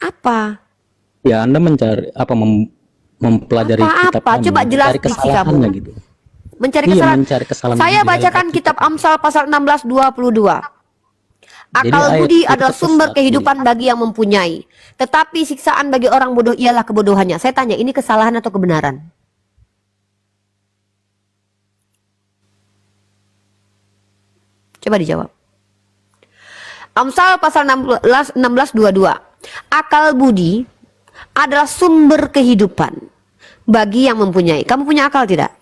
Apa? Ya, Anda mencari apa mempelajari kitab Apa? kami, Coba jelas mencari diksi kamu. kesalahannya gitu. Mencari Iya, kesalahan. mencari kesalahan Saya di dalam bacakan kitab Alkitab. Amsal pasal 16:22. Jadi Akal ayat budi itu adalah sumber tersesat. Jadi kehidupan bagi yang mempunyai. Tetapi siksaan bagi orang bodoh ialah kebodohannya. Saya tanya, ini kesalahan atau kebenaran? Coba dijawab. Amsal pasal 16:22. Akal budi adalah sumber kehidupan bagi yang mempunyai. Kamu punya akal tidak?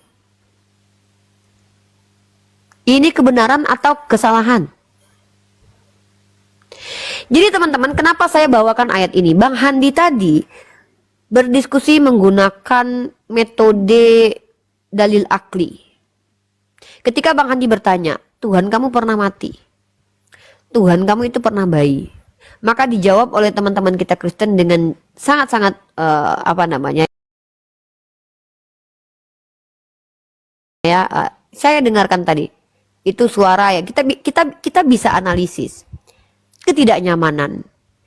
Ini kebenaran atau kesalahan? Jadi teman-teman, kenapa saya bawakan ayat ini? Bang Handi tadi berdiskusi menggunakan metode dalil akli. Ketika Bang Handi bertanya, Tuhan kamu pernah mati? Tuhan kamu itu pernah bayi? Maka dijawab oleh teman-teman kita Kristen dengan sangat-sangat saya dengarkan tadi. Itu suara ya, kita bisa analisis ketidaknyamanan.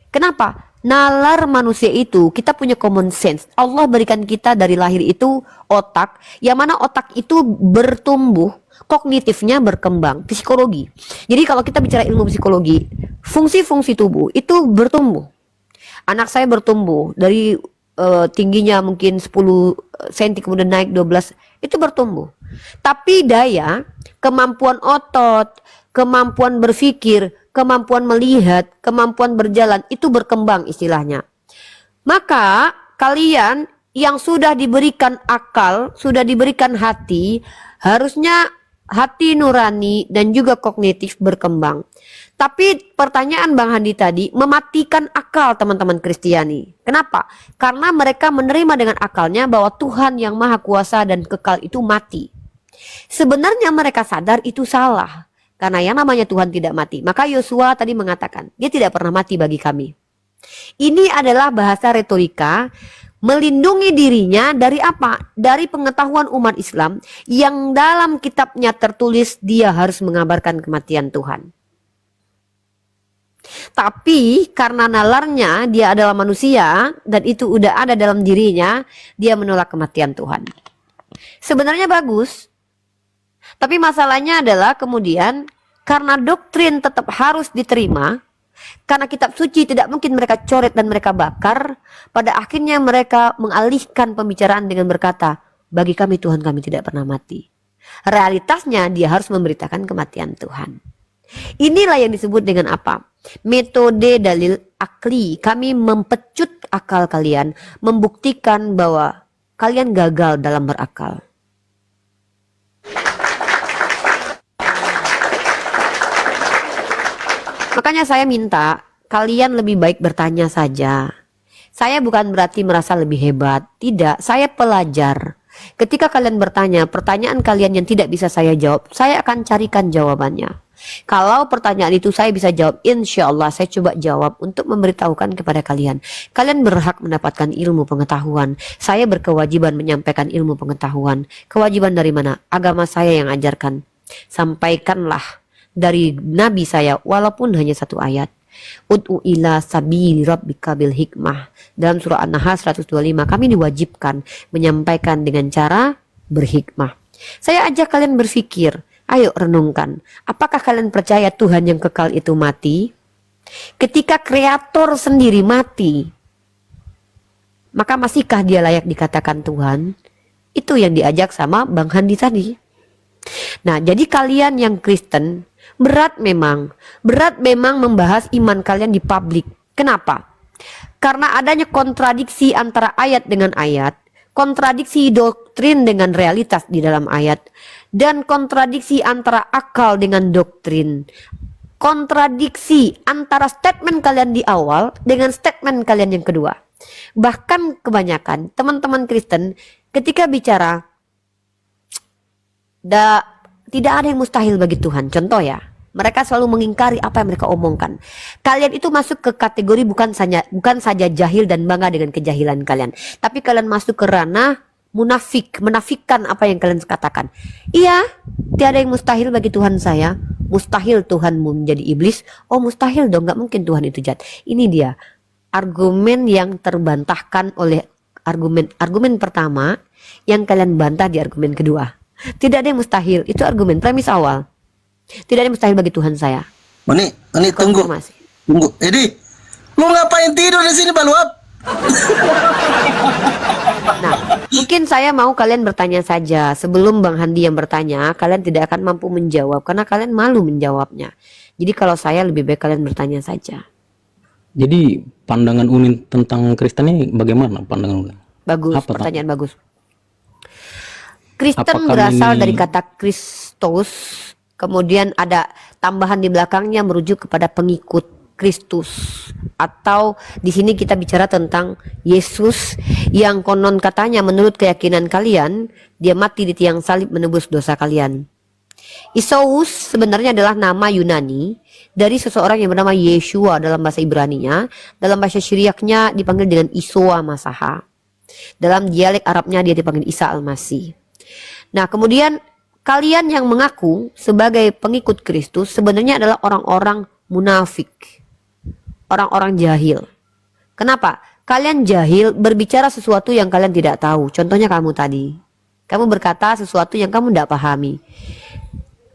Kenapa? Nalar manusia itu, kita punya common sense. Allah berikan kita dari lahir itu otak, yang mana otak itu bertumbuh, kognitifnya berkembang, psikologi. Jadi kalau kita bicara ilmu psikologi, fungsi-fungsi tubuh itu bertumbuh. Anak saya bertumbuh dari tingginya mungkin 10 cm kemudian naik 12, itu bertumbuh. Tapi daya, kemampuan otot, kemampuan berpikir, kemampuan melihat, kemampuan berjalan itu berkembang istilahnya. Maka kalian yang sudah diberikan akal, sudah diberikan hati, harusnya hati nurani dan juga kognitif berkembang. Tapi pertanyaan Bang Handi tadi mematikan akal teman-teman Kristiani. Kenapa? Karena mereka menerima dengan akalnya bahwa Tuhan yang maha kuasa dan kekal itu mati. Sebenarnya mereka sadar itu salah. Karena yang namanya Tuhan tidak mati. Maka Yosua tadi mengatakan, dia tidak pernah mati bagi kami. Ini adalah bahasa retorika melindungi dirinya dari apa? Dari pengetahuan umat Islam yang dalam kitabnya tertulis dia harus mengabarkan kematian Tuhan. Tapi karena nalarnya dia adalah manusia dan itu udah ada dalam dirinya, dia menolak kematian Tuhan. Sebenarnya bagus. Tapi masalahnya adalah kemudian karena doktrin tetap harus diterima, karena kitab suci tidak mungkin mereka coret dan mereka bakar, pada akhirnya mereka mengalihkan pembicaraan dengan berkata, bagi kami Tuhan kami tidak pernah mati. Realitasnya dia harus memberitakan kematian Tuhan. Inilah yang disebut dengan apa? Metode dalil akli. Kami mempecut akal kalian, membuktikan bahwa kalian gagal dalam berakal. Makanya saya minta kalian lebih baik bertanya saja. Saya bukan berarti merasa lebih hebat. Tidak, saya pelajar. Ketika kalian bertanya, pertanyaan kalian yang tidak bisa saya jawab, saya akan carikan jawabannya. Kalau pertanyaan itu saya bisa jawab, insya Allah saya coba jawab untuk memberitahukan kepada kalian. Kalian berhak mendapatkan ilmu pengetahuan. Saya berkewajiban menyampaikan ilmu pengetahuan. Kewajiban dari mana? Agama saya yang ajarkan. Sampaikanlah dari Nabi saya walaupun hanya satu ayat. Ud'u ila sabili rabbika bil hikmah. Dalam surah An-Nahl 125 kami diwajibkan menyampaikan dengan cara berhikmah. Saya ajak kalian berpikir, ayo renungkan. Apakah kalian percaya Tuhan yang kekal itu mati? Ketika kreator sendiri mati, maka masihkah dia layak dikatakan Tuhan? Itu yang diajak sama Bang Handi tadi. Nah, jadi kalian yang Kristen berat memang membahas iman kalian di publik. Kenapa? Karena adanya kontradiksi antara ayat dengan ayat, kontradiksi doktrin dengan realitas di dalam ayat, dan kontradiksi antara akal dengan doktrin. Kontradiksi antara statement kalian di awal dengan statement kalian yang kedua. Bahkan kebanyakan teman-teman Kristen ketika bicara tidak ada yang mustahil bagi Tuhan. Contoh ya, mereka selalu mengingkari apa yang mereka omongkan. Kalian itu masuk ke kategori bukan saja jahil dan bangga dengan kejahilan kalian, tapi kalian masuk ke ranah menafikan apa yang kalian katakan. Iya, tiada yang mustahil bagi Tuhan saya. Mustahil Tuhanmu menjadi iblis. Oh mustahil dong, gak mungkin Tuhan itu jahat. Ini dia argumen yang terbantahkan oleh argumen pertama yang kalian bantah di argumen kedua. Tidak ada yang mustahil. Itu argumen premis awal. Tidak ada yang mustahil bagi Tuhan saya. Ini tunggu. Konfirmasi. Tunggu. Edi, lu ngapain tidur di sini, Baluap? Nah, mungkin saya mau kalian bertanya saja. Sebelum Bang Handi yang bertanya, kalian tidak akan mampu menjawab karena kalian malu menjawabnya. Jadi kalau saya lebih baik kalian bertanya saja. Jadi pandangan Unin tentang Kristen ini bagaimana pandangan Unin? Bagus, Apa, pertanyaan bagus. Kristen Apakah berasal ini- dari kata Kristus, kemudian ada tambahan di belakangnya merujuk kepada pengikut Kristus. Atau di sini kita bicara tentang Yesus yang konon katanya menurut keyakinan kalian, dia mati di tiang salib menebus dosa kalian. Isus sebenarnya adalah nama Yunani dari seseorang yang bernama Yeshua dalam bahasa Ibraninya. Dalam bahasa Syriaknya dipanggil dengan Isoa Masaha. Dalam dialek Arabnya dia dipanggil Isa Al-Masih. Nah, kemudian kalian yang mengaku sebagai pengikut Kristus sebenarnya adalah orang-orang munafik. Orang-orang jahil. Kenapa? Kalian jahil berbicara sesuatu yang kalian tidak tahu. Contohnya kamu tadi. Kamu berkata sesuatu yang kamu tidak pahami.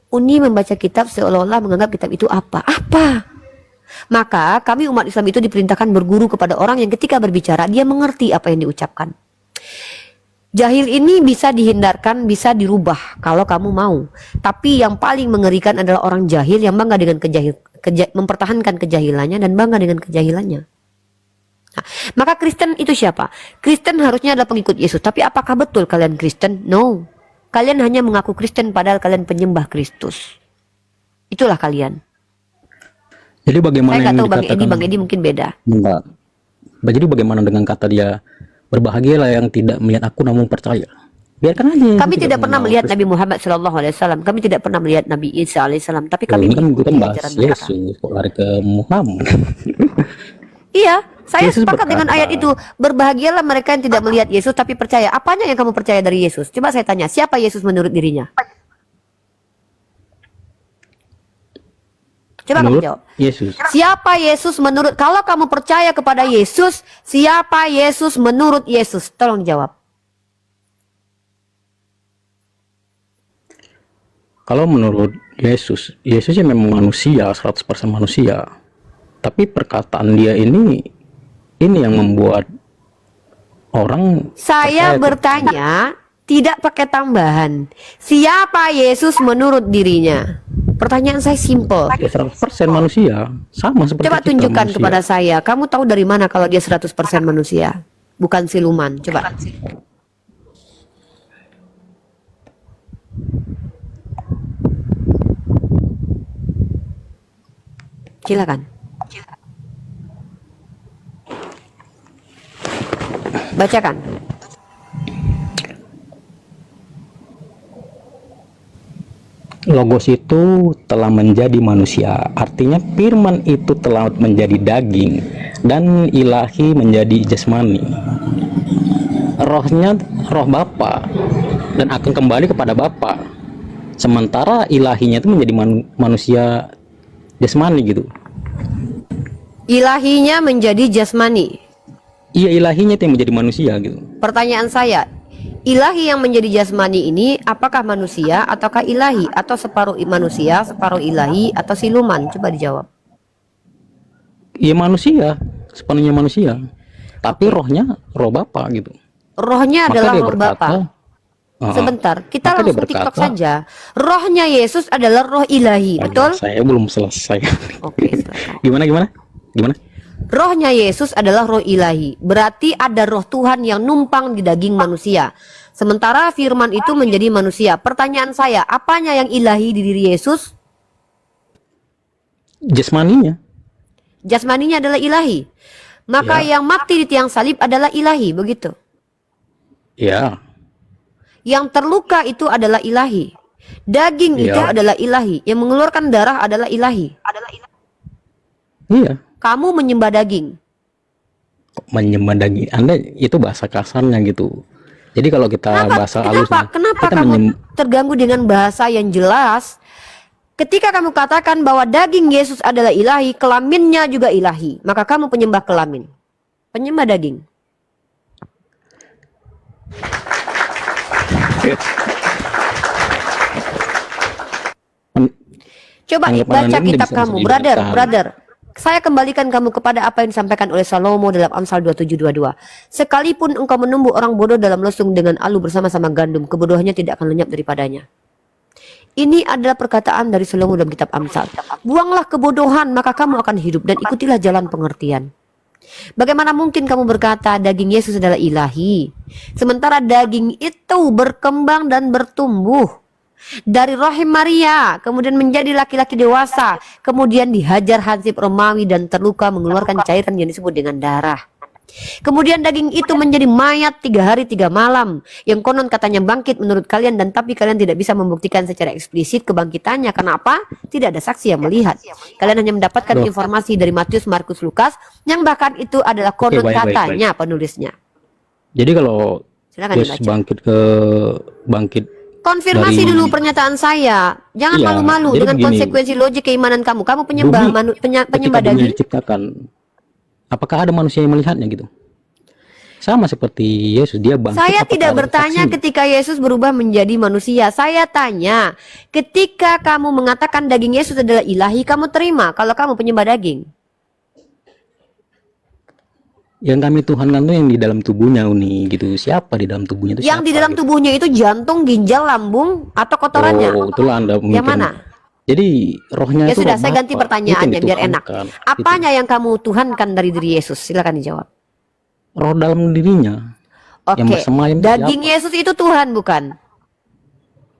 Uni membaca kitab seolah-olah menganggap kitab itu apa? Apa? Maka kami umat Islam itu diperintahkan berguru kepada orang yang ketika berbicara dia mengerti apa yang diucapkan. Jahil ini bisa dihindarkan, bisa dirubah kalau kamu mau. Tapi yang paling mengerikan adalah orang jahil yang bangga dengan mempertahankan kejahilannya dan bangga dengan kejahilannya. Nah, maka Kristen itu siapa? Kristen harusnya adalah pengikut Yesus. Tapi apakah betul kalian Kristen? No. Kalian hanya mengaku Kristen padahal kalian penyembah Kristus. Itulah kalian. Jadi bagaimana Saya nggak yang tahu Bang Edi, dikatakan? Bang Edi mungkin beda. Enggak. Jadi bagaimana dengan kata dia, berbahagialah yang tidak melihat aku namun percaya. Biarkan aja. Kami tidak pernah mengenal melihat Kristus. Nabi Muhammad SAW. Kami tidak pernah melihat Nabi Isa alaihissalam. Tapi Loh, kami ini kan mengikuti bukan bahas ajaran mereka. Yesus, kok lari ke Muhammad. Iya, saya Yesus sepakat dengan berkata- ayat itu. Berbahagialah mereka yang tidak melihat Yesus tapi percaya. Apanya yang kamu percaya dari Yesus? Coba saya tanya, siapa Yesus menurut dirinya? Coba kamu Menurut jawab. Yesus. Siapa Yesus menurut, kalau kamu percaya kepada Yesus, siapa Yesus menurut Yesus? Tolong jawab. Kalau menurut Yesus, Yesus ya memang manusia, 100% manusia. Tapi perkataan dia ini yang membuat orang Saya percaya bertanya, tidak pakai tambahan. Siapa Yesus menurut dirinya? Pertanyaan saya simple. dia 100% manusia, sama seperti Coba kita tunjukkan manusia. kepada saya, kamu tahu dari mana kalau dia 100% manusia? Bukan siluman, coba. Silakan. Bacakan. Logos itu telah menjadi manusia, artinya firman itu telah menjadi daging dan ilahi menjadi jasmani. Rohnya roh Bapa dan akan kembali kepada Bapa. Sementara ilahinya itu menjadi manusia jasmani gitu. Ilahinya menjadi jasmani. Iya, ilahinya itu yang menjadi manusia gitu. Pertanyaan saya, ilahi yang menjadi jasmani ini apakah manusia ataukah ilahi? Atau separuh manusia, separuh ilahi, atau siluman? Coba dijawab. Iya, manusia, sepenuhnya manusia. Tapi rohnya roh Bapa gitu. Rohnya Maka adalah dia roh berkata, Bapa. Sebentar, kita Maka dia langsung TikTok berkata- saja. Rohnya Yesus adalah roh ilahi, betul? Saya belum selesai. Oke, silakan. Gimana? Rohnya Yesus adalah roh ilahi. Berarti ada roh Tuhan yang numpang di daging manusia. Sementara firman itu menjadi manusia. Pertanyaan saya, apanya yang ilahi di diri Yesus? Jasmaninya. Jasmaninya adalah ilahi. Maka Ya. yang mati di tiang salib adalah ilahi, begitu. Ya. Yang terluka itu adalah ilahi. Daging Ya. itu adalah ilahi. Yang mengeluarkan darah adalah ilahi. Iya. Kamu menyembah daging. Menyembah daging. Anda itu bahasa kasarnya gitu. Jadi kalau kita bahasa halusnya, Kenapa kita kamu terganggu dengan bahasa yang jelas? Ketika kamu katakan bahwa daging Yesus adalah ilahi, kelaminnya juga ilahi, maka kamu penyembah kelamin. penyembah daging. Coba Anggapan baca Anda ini kitab bisa kamu, dibenarkan. brother. Saya kembalikan kamu kepada apa yang disampaikan oleh Salomo dalam Amsal 27:22. Sekalipun engkau menumbuh orang bodoh dalam lesung dengan alu bersama-sama gandum, kebodohannya tidak akan lenyap daripadanya. Ini adalah perkataan dari Salomo dalam kitab Amsal. Buanglah kebodohan, maka kamu akan hidup, dan ikutilah jalan pengertian. Bagaimana mungkin kamu berkata daging Yesus adalah ilahi, sementara daging itu berkembang dan bertumbuh dari rahim Maria, kemudian menjadi laki-laki dewasa, kemudian dihajar hansip Romawi dan terluka mengeluarkan cairan yang disebut dengan darah. Kemudian daging itu menjadi mayat 3 hari 3 malam, yang konon katanya bangkit menurut kalian, dan tapi kalian tidak bisa membuktikan secara eksplisit kebangkitannya. Kenapa? Tidak ada saksi yang melihat. Kalian hanya mendapatkan Loh. informasi dari Matius, Markus, Lukas, yang bahkan itu adalah konon baik, baik, katanya penulisnya. Jadi kalau Silakan Yesus dibaca. bangkit Konfirmasi dari- dulu pernyataan saya. Jangan Iya, malu-malu jadi dengan begini, konsekuensi logik keimanan kamu. Kamu penyembah bumi penyembah ketika bumi daging. diciptakan, apakah ada manusia yang melihatnya gitu? Sama seperti Yesus, dia bangkit. Saya apakah tidak ada bertanya saksinya? ketika Yesus berubah menjadi manusia. Saya tanya, ketika kamu mengatakan daging Yesus adalah ilahi, kamu terima kalau kamu penyembah daging? Yang kami tuhankan tuh yang di dalam tubuhnya, Uni, gitu. Siapa di dalam tubuhnya itu? Yang di siapa, dalam gitu? tubuhnya itu jantung, ginjal, lambung, atau kotorannya? Oh, itulah Anda Yang memikirkan. mana? Jadi rohnya Ya itu sudah, roh saya ganti Bapa. pertanyaannya Itu yang biar enak. dituhankan, gitu. Apanya yang kamu tuhankan dari diri Yesus? Silakan dijawab. Roh dalam dirinya. Yang Oke, bersemayam itu daging siapa? Yesus itu Tuhan bukan?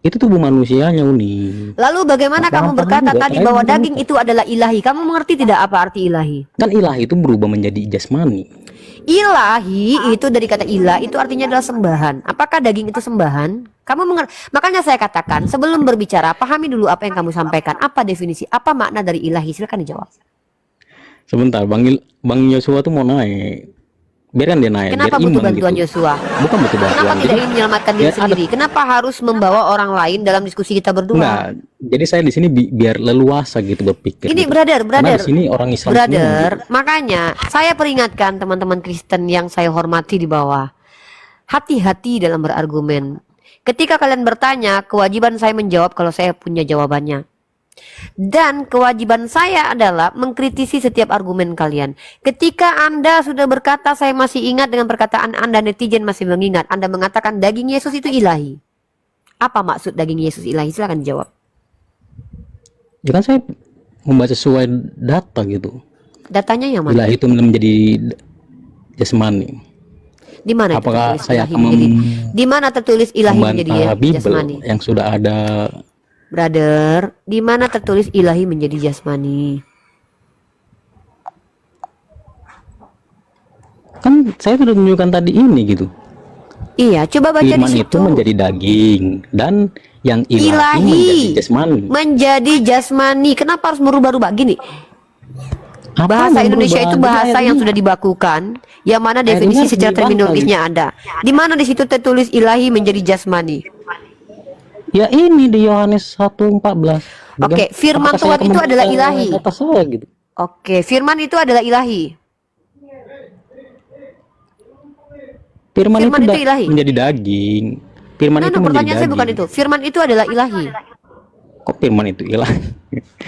Itu tubuh manusianya, Uni. Lalu bagaimana kamu Paham berkata juga, tadi saya bahwa bukan daging itu. itu adalah ilahi? Kamu mengerti tidak apa arti ilahi? Kan ilahi itu berubah menjadi jasmani. Ilahi itu dari kata ilah, itu artinya adalah sembahan. Apakah daging itu sembahan? Kamu mengerti? Makanya saya katakan sebelum berbicara, pahami dulu apa yang kamu sampaikan. Apa definisi? Apa makna dari ilahi? Silakan dijawab. Sebentar, Bang Yosua tuh mau naik. Biarkan dia naik. Kenapa biar butuh imbang bantuan gitu. Yosua? Bukan butuh bantuan. Kenapa tidak ingin menyelamatkan diri biar ada- sendiri? Kenapa harus membawa orang lain dalam diskusi kita berdua? Enggak. Jadi saya di sini biar leluasa gitu berpikir. Ini gitu. brother, Karena di sini orang Islam semua, brother. gitu. Makanya saya peringatkan teman-teman Kristen yang saya hormati di bawah. Hati-hati dalam berargumen. Ketika kalian bertanya, kewajiban saya menjawab kalau saya punya jawabannya. Dan kewajiban saya adalah mengkritisi setiap argumen kalian. Ketika Anda sudah berkata, saya masih ingat dengan perkataan Anda, netizen masih mengingat. Anda mengatakan daging Yesus itu ilahi. Apa maksud daging Yesus ilahi? Silakan jawab. Ya kan saya membaca sesuai data gitu. Datanya yang mana? Ilahi itu menjadi jasmani. Di mana itu Apakah tertulis saya ilahi akan menjadi? Di mana tertulis ilahi menjadi membantah Bible jasmani? yang sudah ada? Brother, di mana tertulis ilahi menjadi jasmani? Kan saya sudah tunjukkan tadi ini gitu. Iya, coba baca di Firman situ. itu menjadi daging dan yang ilahi, Ilahi menjadi jasmani. menjadi jasmani. Kenapa harus merubah-rubah gini? Apa Bahasa yang Indonesia berubah? itu Jadi bahasa ayat yang ini- sudah dibakukan, yang mana Ayat definisi ini harus secara dibantah, terminologisnya ada. Di mana di situ tertulis ilahi menjadi jasmani? Ya ini di Yohanes 1:14. Oke, firman Apakah Tuhan saya itu akan adalah membuka ilahi. kata saya gitu. Oke, firman itu adalah ilahi. Firman, Firman itu, itu ilahi. menjadi daging. Firman Nah, itu menjadi pertanyaan saya daging. bukan itu. Firman itu adalah ilahi. Kok firman itu ilahi?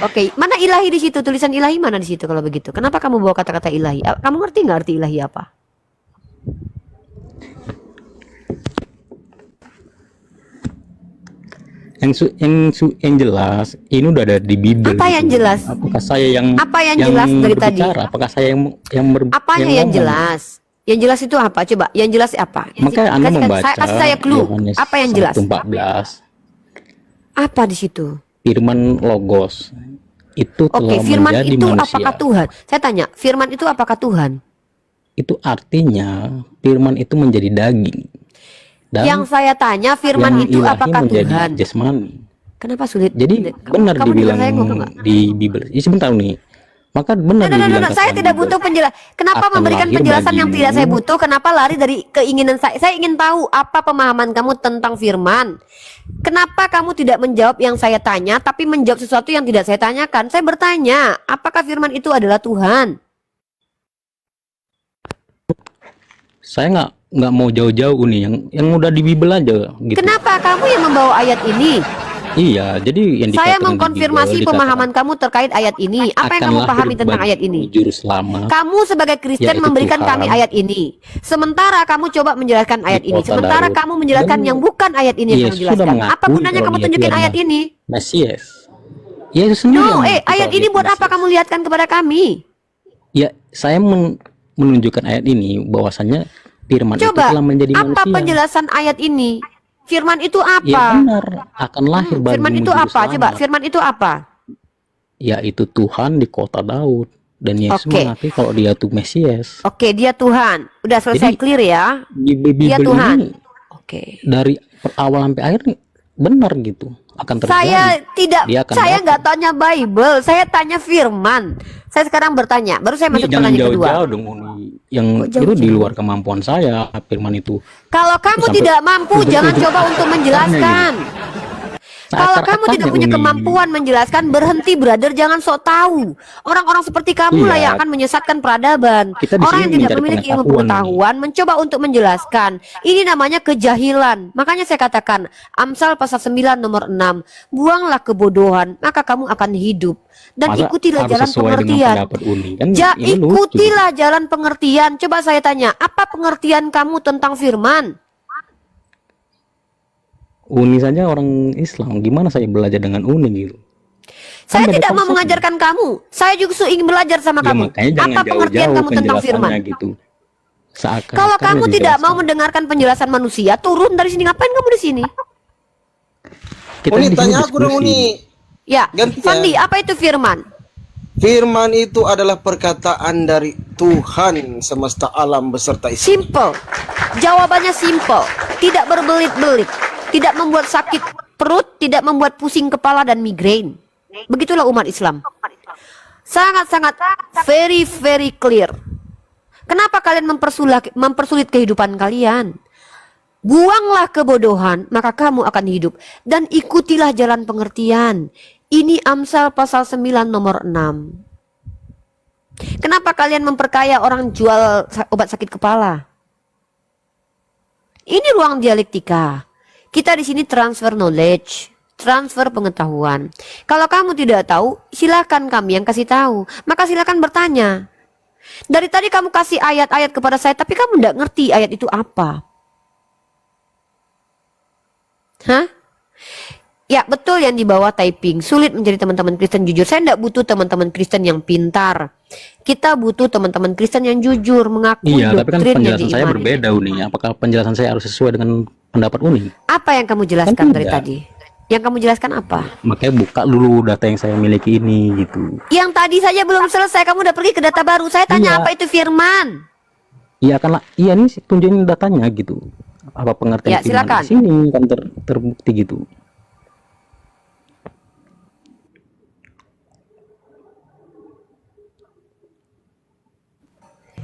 Oke, mana ilahi di situ? Tulisan ilahi mana di situ kalau begitu? Kenapa kamu bawa kata-kata ilahi? Kamu ngerti nggak arti ilahi apa? Yang jelas ini udah ada di Bible. Apa yang jelas? Apakah saya yang Apa yang jelas dari tadi? berbicara? Apakah saya Apanya yang ngomong? jelas? Yang jelas itu apa? Coba, yang jelas apa? Maka Anda membaca Kasih saya clue. Yohanes Apa yang jelas? 1:14. Apa di situ? Firman logos itu Oke, telah firman menjadi itu manusia. apakah Tuhan? Saya tanya, firman itu apakah Tuhan? Itu artinya firman itu menjadi daging. Dan Yang saya tanya, firman yang itu ilahi apakah menjadi Tuhan? jasmani. Kenapa sulit? Jadi Kamu- benar kamu dengar dibilang saya ngomong nggak? di Bible. Ya, sebentar nih. Maka benar No, dibilang saya kata tidak Bible. butuh penjelasan. Kenapa Akan memberikan lahir penjelasan yang bagimu. tidak saya butuh? Kenapa lari dari keinginan saya? Saya ingin tahu apa pemahaman kamu tentang firman. Kenapa kamu tidak menjawab yang saya tanya, tapi menjawab sesuatu yang tidak saya tanyakan? Saya bertanya, apakah firman itu adalah Tuhan? Saya nggak mau jauh-jauh nih, yang udah di Bible aja gitu. Kenapa kamu yang membawa ayat ini? Iya, jadi yang Saya dikatakan di mengkonfirmasi Bible pemahaman kamu terkait ayat ini. Apa yang akan kamu lahir pahami tentang bagi ayat ini? juru selamat. Kamu sebagai Kristen Yaitu memberikan Tuhan kami ayat ini. Sementara kamu coba menjelaskan ayat ini. kota Sementara Daud. kamu menjelaskan Dan yang bukan ayat ini yang kamu Yesus sudah jelaskan. Apa mengakui gunanya kalau kamu dia itu tunjukin adalah ayat ini? Mesias. Yesus sendiri No, yang mengakui ayat kalau dia ini itu buat apa Mesias. kamu lihatkan kepada kami? Ya, saya menunjukkan ayat ini bahwasannya firman itu Coba, telah menjadi apa manusia. penjelasan ayat ini? Firman itu Ya apa? benar, akan lahir bagi Firman itu juru apa? Coba, selamat. firman itu apa? Yaitu Tuhan di kota Daud. Dan Yesus Oke. mengakui kalau dia itu Mesias. Oke, dia Tuhan. Udah selesai Jadi, clear ya? Di Dia Bible Tuhan. ini Oke. dari awal sampai akhir nih benar gitu akan terjadi. Saya tidak, Dia akan saya datang. nggak tanya Bible, saya tanya Firman. Saya sekarang bertanya, baru saya masuk Jangan pertanyaan kedua. jauh-jauh dong Uni. Yang Kok itu di jauh-jauh? luar kemampuan saya firman itu. Kalau kamu Sampai tidak mampu, jangan coba untuk menjelaskan. Kalau kamu tidak punya kemampuan menjelaskan, berhenti brother, jangan sok tahu. Orang-orang seperti kamu lah Iya. yang akan menyesatkan peradaban. Kita di Orang sini yang tidak mencari memiliki ilmu pengetahuan, pengetahuan mencoba untuk menjelaskan. Ini namanya kejahilan. Makanya saya katakan, Amsal pasal 9 nomor 6, buanglah kebodohan, maka kamu akan hidup. Dan Masa ikutilah harus jalan sesuai dengan pengertian. pendapat Uni? Kan ini lucu. Ikutilah jalan pengertian. Coba saya tanya, apa pengertian kamu tentang firman? Uni saja orang Islam, gimana saya belajar dengan Uni gitu? Saya beda tidak mau konsep. mengajarkan kamu. Saya justru ingin belajar sama Ya kamu. makanya jangan Apa pengertian jauh-jauh kamu tentang firman? penjelasannya gitu. Seakan-akan Kalau kamu lebih tidak jelas. mau mendengarkan penjelasan manusia, turun dari sini. Ngapain kamu di sini? Kita Uni di sini tanya aku dong diskusi. Uni. Ya, Gantian. Fandi, apa itu firman? Firman itu adalah perkataan dari Tuhan semesta alam beserta isi. Simple. Jawabannya simple. Tidak berbelit-belit. Tidak membuat sakit perut, tidak membuat pusing kepala dan migrain. Begitulah umat Islam. Sangat-sangat very very clear. Kenapa kalian mempersulit kehidupan kalian? Buanglah kebodohan, maka kamu akan hidup. Dan ikutilah jalan pengertian. Ini Amsal pasal 9 nomor 6. Kenapa kalian memperkaya orang jual obat sakit kepala? Ini ruang dialektika. Kita di sini transfer knowledge, transfer pengetahuan. Kalau kamu tidak tahu, silakan kami yang kasih tahu. Maka silakan bertanya. Dari tadi kamu kasih ayat-ayat kepada saya, tapi kamu tidak ngerti ayat itu apa. Hah? Ya betul yang di bawah typing. Sulit menjadi teman-teman Kristen jujur. Saya tidak butuh teman-teman Kristen yang pintar. Kita butuh teman-teman Kristen yang jujur, mengakui Iya, tapi kan doktrin yang penjelasan saya diimani. berbeda Uni. Apakah penjelasan saya harus sesuai dengan pendapat Uni? Apa yang kamu jelaskan Kan dari tidak. tadi? Yang kamu jelaskan apa? Makanya buka dulu data yang saya miliki ini gitu. Yang tadi saja belum selesai, kamu udah pergi ke data baru. Saya tanya Iya. apa itu firman? Iya kan lah, iya nih tunjukin datanya gitu. Apa pengertian Ya, firman silakan. di sini kan terbukti gitu.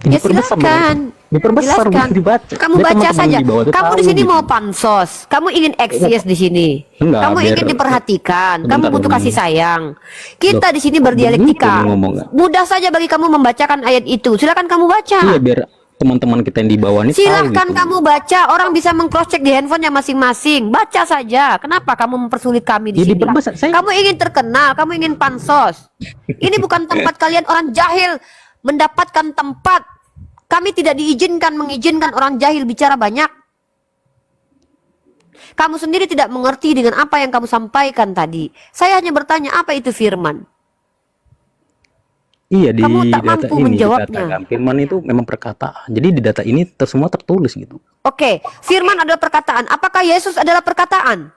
Ya silakan. Diperbesar, Jelaskan. bukan dibaca. Kamu Biar baca teman-teman saja. di bawah tuh Kamu tahu di sini gitu. mau pansos. Kamu ingin eksis di sini. Enggak, Kamu biar- ingin diperhatikan. Kamu Sebentar, butuh Umi. kasih sayang. Kita Loh, di sini begitu berdialektika. ngomongnya. Mudah saja bagi kamu membacakan ayat itu. Silakan kamu baca. Iya, biar teman-teman kita yang di bawah ini tahu Silahkan gitu. kamu baca. Orang bisa meng-cross-check di handphonenya masing-masing. Baca saja. Kenapa kamu mempersulit kami di Ya, sini? diperbesar. Kamu ingin terkenal, kamu ingin pansos. Ini bukan tempat kalian orang jahil mendapatkan tempat. Kami tidak mengizinkan orang jahil bicara banyak. Kamu sendiri tidak mengerti dengan apa yang kamu sampaikan tadi. Saya hanya bertanya, apa itu firman? Iya, di Kamu tak data mampu ini menjawabnya. dikatakan firman itu memang perkataan. Jadi di data ini semua tertulis gitu. Oke, firman adalah perkataan. Apakah Yesus adalah perkataan?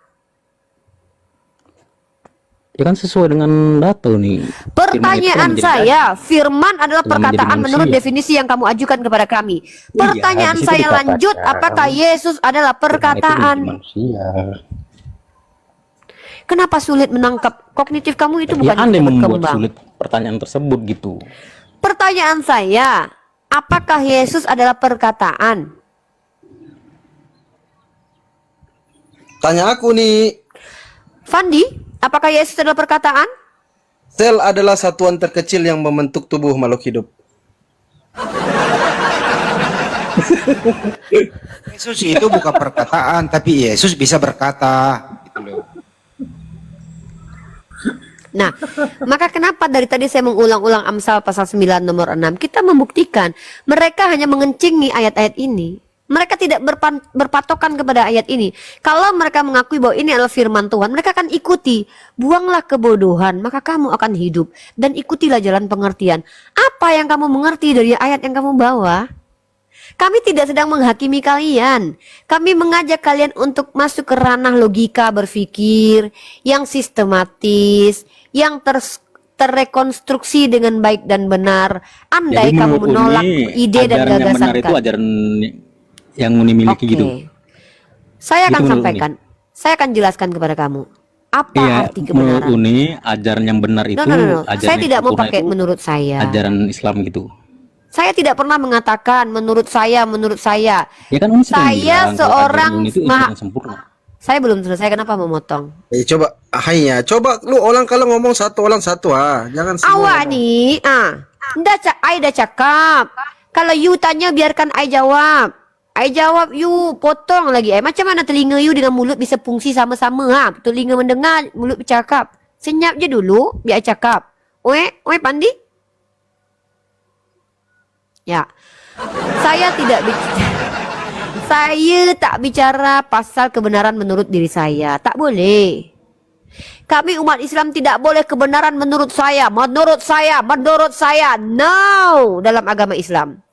Ya kan sesuai dengan data nih. Pertanyaan Firman itu saya, firman adalah telah menjadi perkataan menurut manusia. definisi yang kamu ajukan kepada kami. Pertanyaan di situ saya dikatakan. lanjut, apakah Yesus adalah Firman itu perkataan? menjadi manusia. Kenapa sulit menangkap? Kognitif kamu itu Ya bukan Anda yang membuat berkembang. sulit pertanyaan tersebut gitu. Pertanyaan saya, apakah Yesus adalah perkataan? Tanya aku nih, Fandi, apakah Yesus adalah perkataan? sel adalah satuan terkecil yang membentuk tubuh makhluk hidup. Yesus itu bukan perkataan, tapi Yesus bisa berkata. Gitu loh. Nah, maka kenapa dari tadi saya mengulang-ulang Amsal pasal 9 nomor 6? Kita membuktikan mereka hanya mengencingi ayat-ayat ini. Mereka tidak berpatokan kepada ayat ini. Kalau mereka mengakui bahwa ini adalah firman Tuhan, mereka akan ikuti. Buanglah kebodohan, maka kamu akan hidup. Dan ikutilah jalan pengertian. Apa yang kamu mengerti dari ayat yang kamu bawa? Kami tidak sedang menghakimi kalian. Kami mengajak kalian untuk masuk ke ranah logika berpikir yang sistematis, yang terrekonstruksi dengan baik dan benar. Andai Jadi kamu menurut menolak Uni, ide dan ajaran yang gagasan benar itu kami. ajaran yang Uni miliki Oke. gitu. Saya akan Itu menurut sampaikan. Saya akan jelaskan kepada kamu apa Iya, arti menurut kebenaran. Uni, ajaran yang benar itu, No. ajaran Saya yang tidak mau sempurna pakai itu menurut saya. ajaran Islam gitu. Saya tidak pernah mengatakan menurut saya. Ya kan Uni sering Saya bilang kalau seorang ajaran Uni itu ajaran sempurna. Saya belum selesai, kenapa memotong? Coba, hanya coba lu orang kalau ngomong satu orang satu jangan semua Awak ngomong. nih, Ai dah cakap. Kalau you tanya biarkan Ai jawab. Ai jawab you potong lagi. Macam mana telinga you dengan mulut bisa fungsi sama-sama telinga mendengar, mulut bercakap. Senyap je dulu biar Ai cakap. Oi Pandi? Ya. Saya tak bicara pasal kebenaran menurut diri saya. Tak boleh. Kami umat Islam tidak boleh kebenaran menurut saya. Menurut saya. No, dalam agama Islam.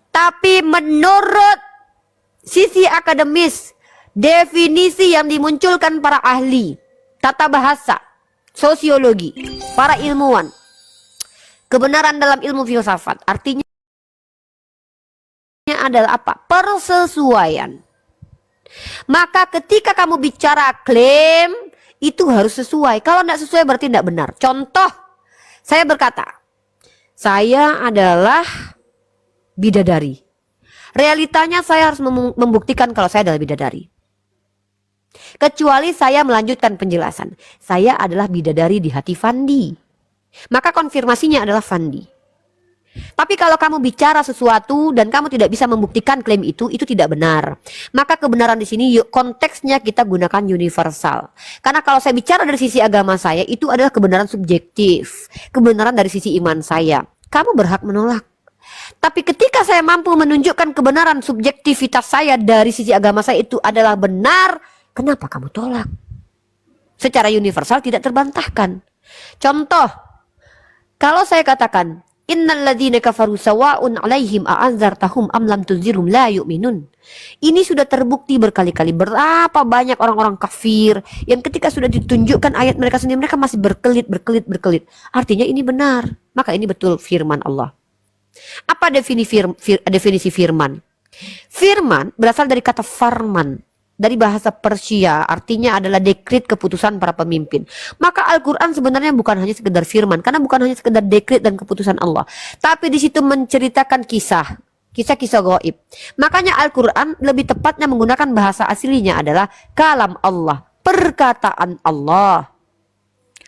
Tapi menurut sisi akademis, definisi yang dimunculkan para ahli tata bahasa, sosiologi, para ilmuwan, kebenaran dalam ilmu filsafat artinya adalah apa? Persesuaian. Maka ketika kamu bicara klaim, itu harus sesuai. Kalau tidak sesuai berarti tidak benar. Contoh, saya berkata, saya adalah bidadari. Realitanya saya harus membuktikan kalau saya adalah bidadari. Kecuali saya melanjutkan penjelasan. Saya adalah bidadari di hati Fandi. Maka konfirmasinya adalah Fandi. Tapi kalau kamu bicara sesuatu dan kamu tidak bisa membuktikan klaim itu tidak benar. Maka kebenaran di sini konteksnya kita gunakan universal. Karena kalau saya bicara dari sisi agama saya, itu adalah kebenaran subjektif. Kebenaran dari sisi iman saya. Kamu berhak menolak. Tapi ketika saya mampu menunjukkan kebenaran subjektivitas saya dari sisi agama saya itu adalah benar, kenapa kamu tolak? Secara universal tidak terbantahkan. Contoh, kalau saya katakan innal ladzina kafaru sawa'un 'alaihim a'anzartahum am lam tunzirhum la yu'minun. Ini sudah terbukti berkali-kali berapa banyak orang-orang kafir yang ketika sudah ditunjukkan ayat mereka sendiri mereka masih berkelit. Artinya ini benar. Maka ini betul firman Allah. Apa definisi firman? Firman berasal dari kata farman. Dari bahasa Persia artinya adalah dekret keputusan para pemimpin. Maka Al-Quran sebenarnya bukan hanya sekedar firman, karena bukan hanya sekedar dekret dan keputusan Allah, tapi di situ menceritakan kisah-kisah gaib. Makanya Al-Quran lebih tepatnya menggunakan bahasa aslinya adalah kalam Allah, perkataan Allah.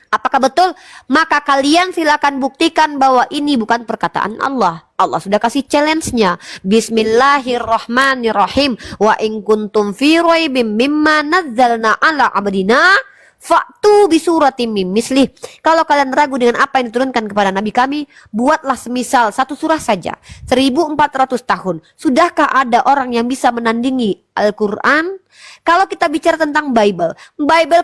Apakah betul? Maka kalian silakan buktikan bahwa ini bukan perkataan Allah. Allah sudah kasih challenge-nya. Bismillahirrahmanirrahim. Wa in kuntum fi raibim mimma nazzalna ala abdina fa'tu bisuratim mim mislih. Kalau kalian ragu dengan apa yang diturunkan kepada nabi kami, buatlah semisal satu surah saja. 1400 tahun. Sudahkah ada orang yang bisa menandingi Al-Quran? Kalau kita bicara tentang Bible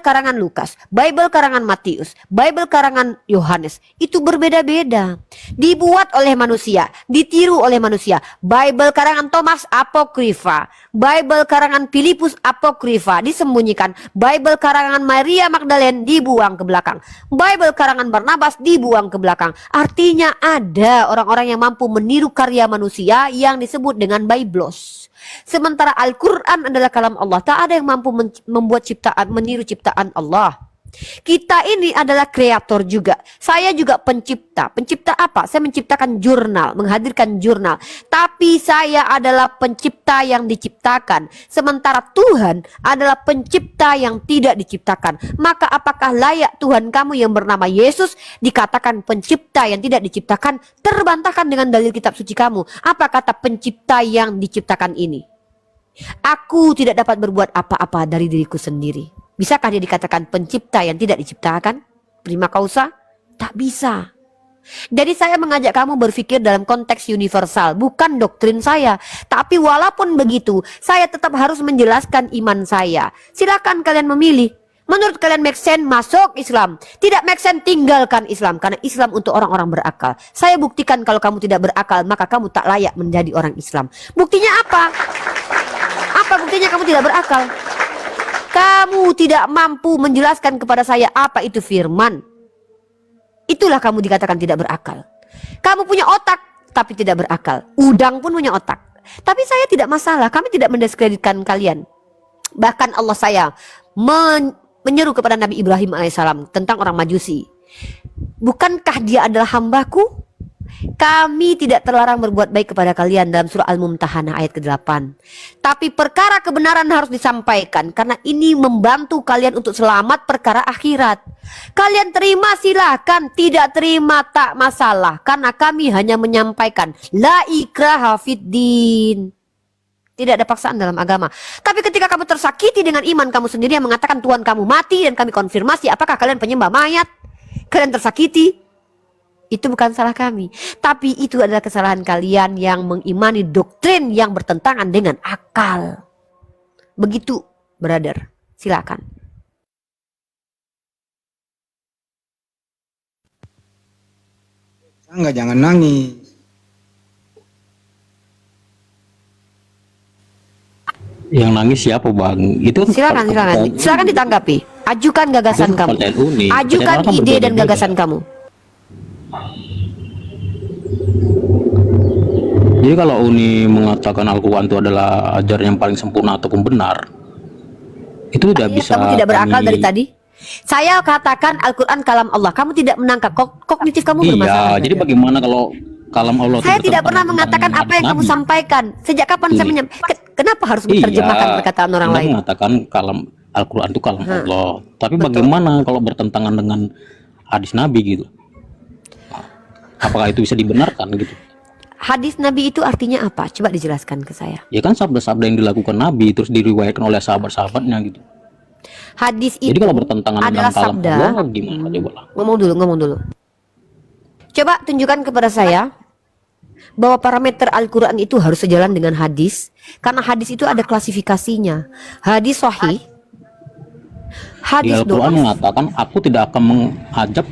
karangan Lukas, Bible karangan Matius, Bible karangan Yohanes, itu berbeda-beda. Dibuat oleh manusia, ditiru oleh manusia. Bible karangan Thomas apokrifa, Bible karangan Filipus apokrifa, disembunyikan. Bible karangan Maria Magdalene dibuang ke belakang. Bible karangan Barnabas dibuang ke belakang. Artinya ada orang-orang yang mampu meniru karya manusia yang disebut dengan Biblos. Sementara Al-Quran adalah kalam Allah. Tak ada yang mampu membuat ciptaan, meniru ciptaan Allah. Kita ini adalah kreator juga. Saya juga pencipta. Pencipta apa? Saya menciptakan jurnal, menghadirkan jurnal. Tapi saya adalah pencipta yang diciptakan. Sementara Tuhan adalah pencipta yang tidak diciptakan. Maka apakah layak Tuhan kamu yang bernama Yesus dikatakan pencipta yang tidak diciptakan? Terbantahkan dengan dalil kitab suci kamu. Apa kata pencipta yang diciptakan ini? Aku tidak dapat berbuat apa-apa dari diriku sendiri. Bisakah dia dikatakan pencipta yang tidak diciptakan? Prima causa? Tak bisa. Jadi saya mengajak kamu berpikir dalam konteks universal, bukan doktrin saya. Tapi walaupun begitu, saya tetap harus menjelaskan iman saya. Silakan kalian memilih. Menurut kalian make sense, masuk Islam. Tidak make sense, tinggalkan Islam. Karena Islam untuk orang-orang berakal. Saya buktikan kalau kamu tidak berakal, maka kamu tak layak menjadi orang Islam. Buktinya apa? Apa buktinya kamu tidak berakal? Kamu tidak mampu menjelaskan kepada saya apa itu firman. Itulah kamu dikatakan tidak berakal. Kamu punya otak tapi tidak berakal. Udang pun punya otak. Tapi saya tidak masalah. Kami tidak mendiskreditkan kalian. Bahkan Allah saya menyeru kepada Nabi Ibrahim alaihissalam tentang orang Majusi. Bukankah dia adalah hambaku? Kami tidak terlarang berbuat baik kepada kalian dalam surah Al-Mumtahanah ayat ke-8. Tapi perkara kebenaran harus disampaikan karena ini membantu kalian untuk selamat perkara akhirat. Kalian terima silahkan, tidak terima tak masalah. Karena kami hanya menyampaikan la ikraha fiddin. Tidak ada paksaan dalam agama. Tapi ketika kamu tersakiti dengan iman kamu sendiri yang mengatakan Tuhan kamu mati dan kami konfirmasi apakah kalian penyembah mayat, kalian tersakiti. Itu bukan salah kami, tapi itu adalah kesalahan kalian yang mengimani doktrin yang bertentangan dengan akal. Begitu, brother. Silakan. Enggak, jangan nangis. Yang nangis siapa bang? Itu Silakan ditanggapi. Ajukan gagasan kamu. Ajukan ide dan gagasan kamu. Jadi kalau Uni mengatakan Al-Quran itu adalah ajaran yang paling sempurna ataupun benar, itu tidak bisa. Kamu tidak berakal dari tadi. Saya katakan Al-Quran kalam Allah. Kamu tidak menangkap kognitif kamu bermasalah. Iya. Jadi bagaimana kalau kalam Allah? Saya tidak pernah mengatakan apa yang kamu sampaikan. Sejak kapan saya menyampaikan? Kenapa harus menerjemahkan perkataan orang lain? Anda mengatakan kalam Al-Quran itu kalam Allah. Tapi bagaimana kalau bertentangan dengan hadis Nabi gitu? Apakah itu bisa dibenarkan gitu? Hadis Nabi itu artinya apa? Coba dijelaskan ke saya. Ya kan sabda-sabda yang dilakukan Nabi terus diriwayatkan oleh sahabat-sahabatnya gitu. Hadis itu jadi kalau bertentangan adalah dengan kalam sabda. Allah gimana coba lah. Ngomong dulu. Coba tunjukkan kepada saya bahwa parameter Al-Quran itu harus sejalan dengan hadis. Karena hadis itu ada klasifikasinya. Hadis sahih, hadis Di Al-Quran do'if. mengatakan aku tidak akan mengajab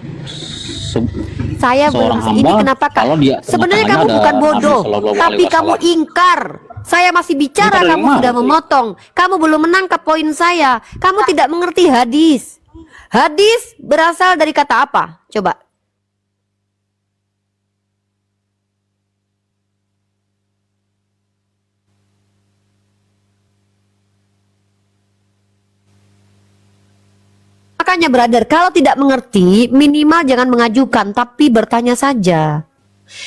Saya seorang ini hamba kenapa kalau dia sebenarnya tengah-tengahnya kamu ada bukan Nabi bodoh, Shallallahu tapi Alaihi kamu Wasallam. ingkar. Saya masih bicara, Ingkar dari kamu mana sudah sih? memotong. Kamu belum menangkap poin saya. Kamu tidak mengerti hadis. Hadis berasal dari kata apa? Coba. Makanya brother, kalau tidak mengerti, minimal jangan mengajukan, tapi bertanya saja.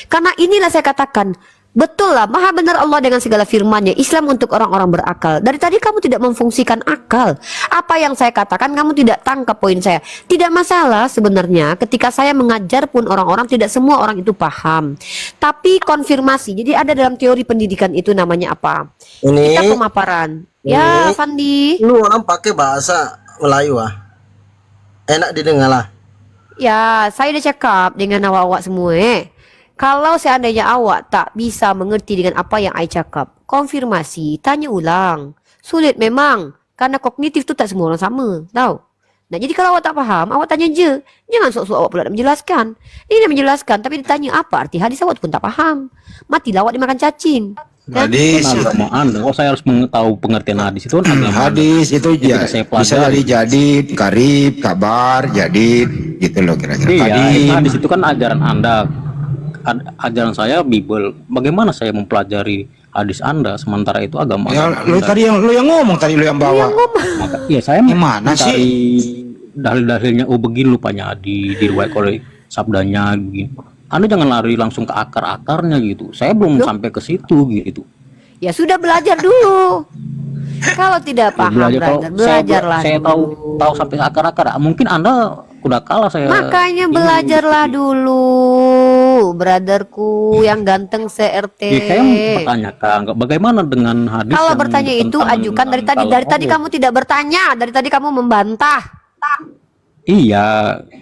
Karena inilah saya katakan, betul lah, maha benar Allah dengan segala firman-Nya. Islam untuk orang-orang berakal. Dari tadi kamu tidak memfungsikan akal. Apa yang saya katakan kamu tidak tangkap poin saya. Tidak masalah sebenarnya ketika saya mengajar pun orang-orang tidak semua orang itu paham. Tapi konfirmasi. Jadi ada dalam teori pendidikan itu namanya apa? Ini Kita pemaparan. Ya, Fandi. lu orang pakai bahasa Melayu ah. Enak didengar lah. Ya, saya udah cakap dengan awak-awak semua. Kalau seandainya awak tak bisa mengerti dengan apa yang saya cakap, konfirmasi, tanya ulang. Sulit memang, karena kognitif tu tak semua orang sama, tahu? Nah, jadi kalau awak tak faham, awak tanya je. Jangan sok-sok awak pula nak menjelaskan. Ini nak menjelaskan, tapi ditanya apa arti hadis, awak pun tak faham. Matilah awak dimakan cacing. Hadis, Agama Anda, oh saya harus mengetahui pengertian hadis itu kan agama hadis itu Anda. ya, Saya bisa pelajari. jadi jadid, karib, kabar, jadid, gitu loh kira-kira. Iya, Hadis. hadis itu kan ajaran Anda. Ajaran saya Bible. Bagaimana saya mempelajari hadis Anda sementara itu agama Ya, Anda? lu tadi yang ngomong tadi lu yang bawa. Maka, ya saya Gimana mencari dalil-dalilnya, oh begini lupanya diriwayat oleh sabdanya begini. Anda jangan lari langsung ke akar-akarnya gitu. Saya belum Loh? sampai ke situ gitu. Ya sudah, belajar dulu. Kalau tidak Ya, paham, belajar kalau brother, belajarlah saya tahu dulu. sampai ke akar-akar. Mungkin Anda udah kalah saya. Makanya ini belajarlah gitu. dulu, brotherku yang ganteng se-RT. Ya, saya bertanyakan bagaimana dengan hadis Kalau yang bertanya itu bertentangan ajukan dari dengan tadi. kalam Dari tadi Allah. kamu tidak bertanya, dari tadi kamu membantah. Iya,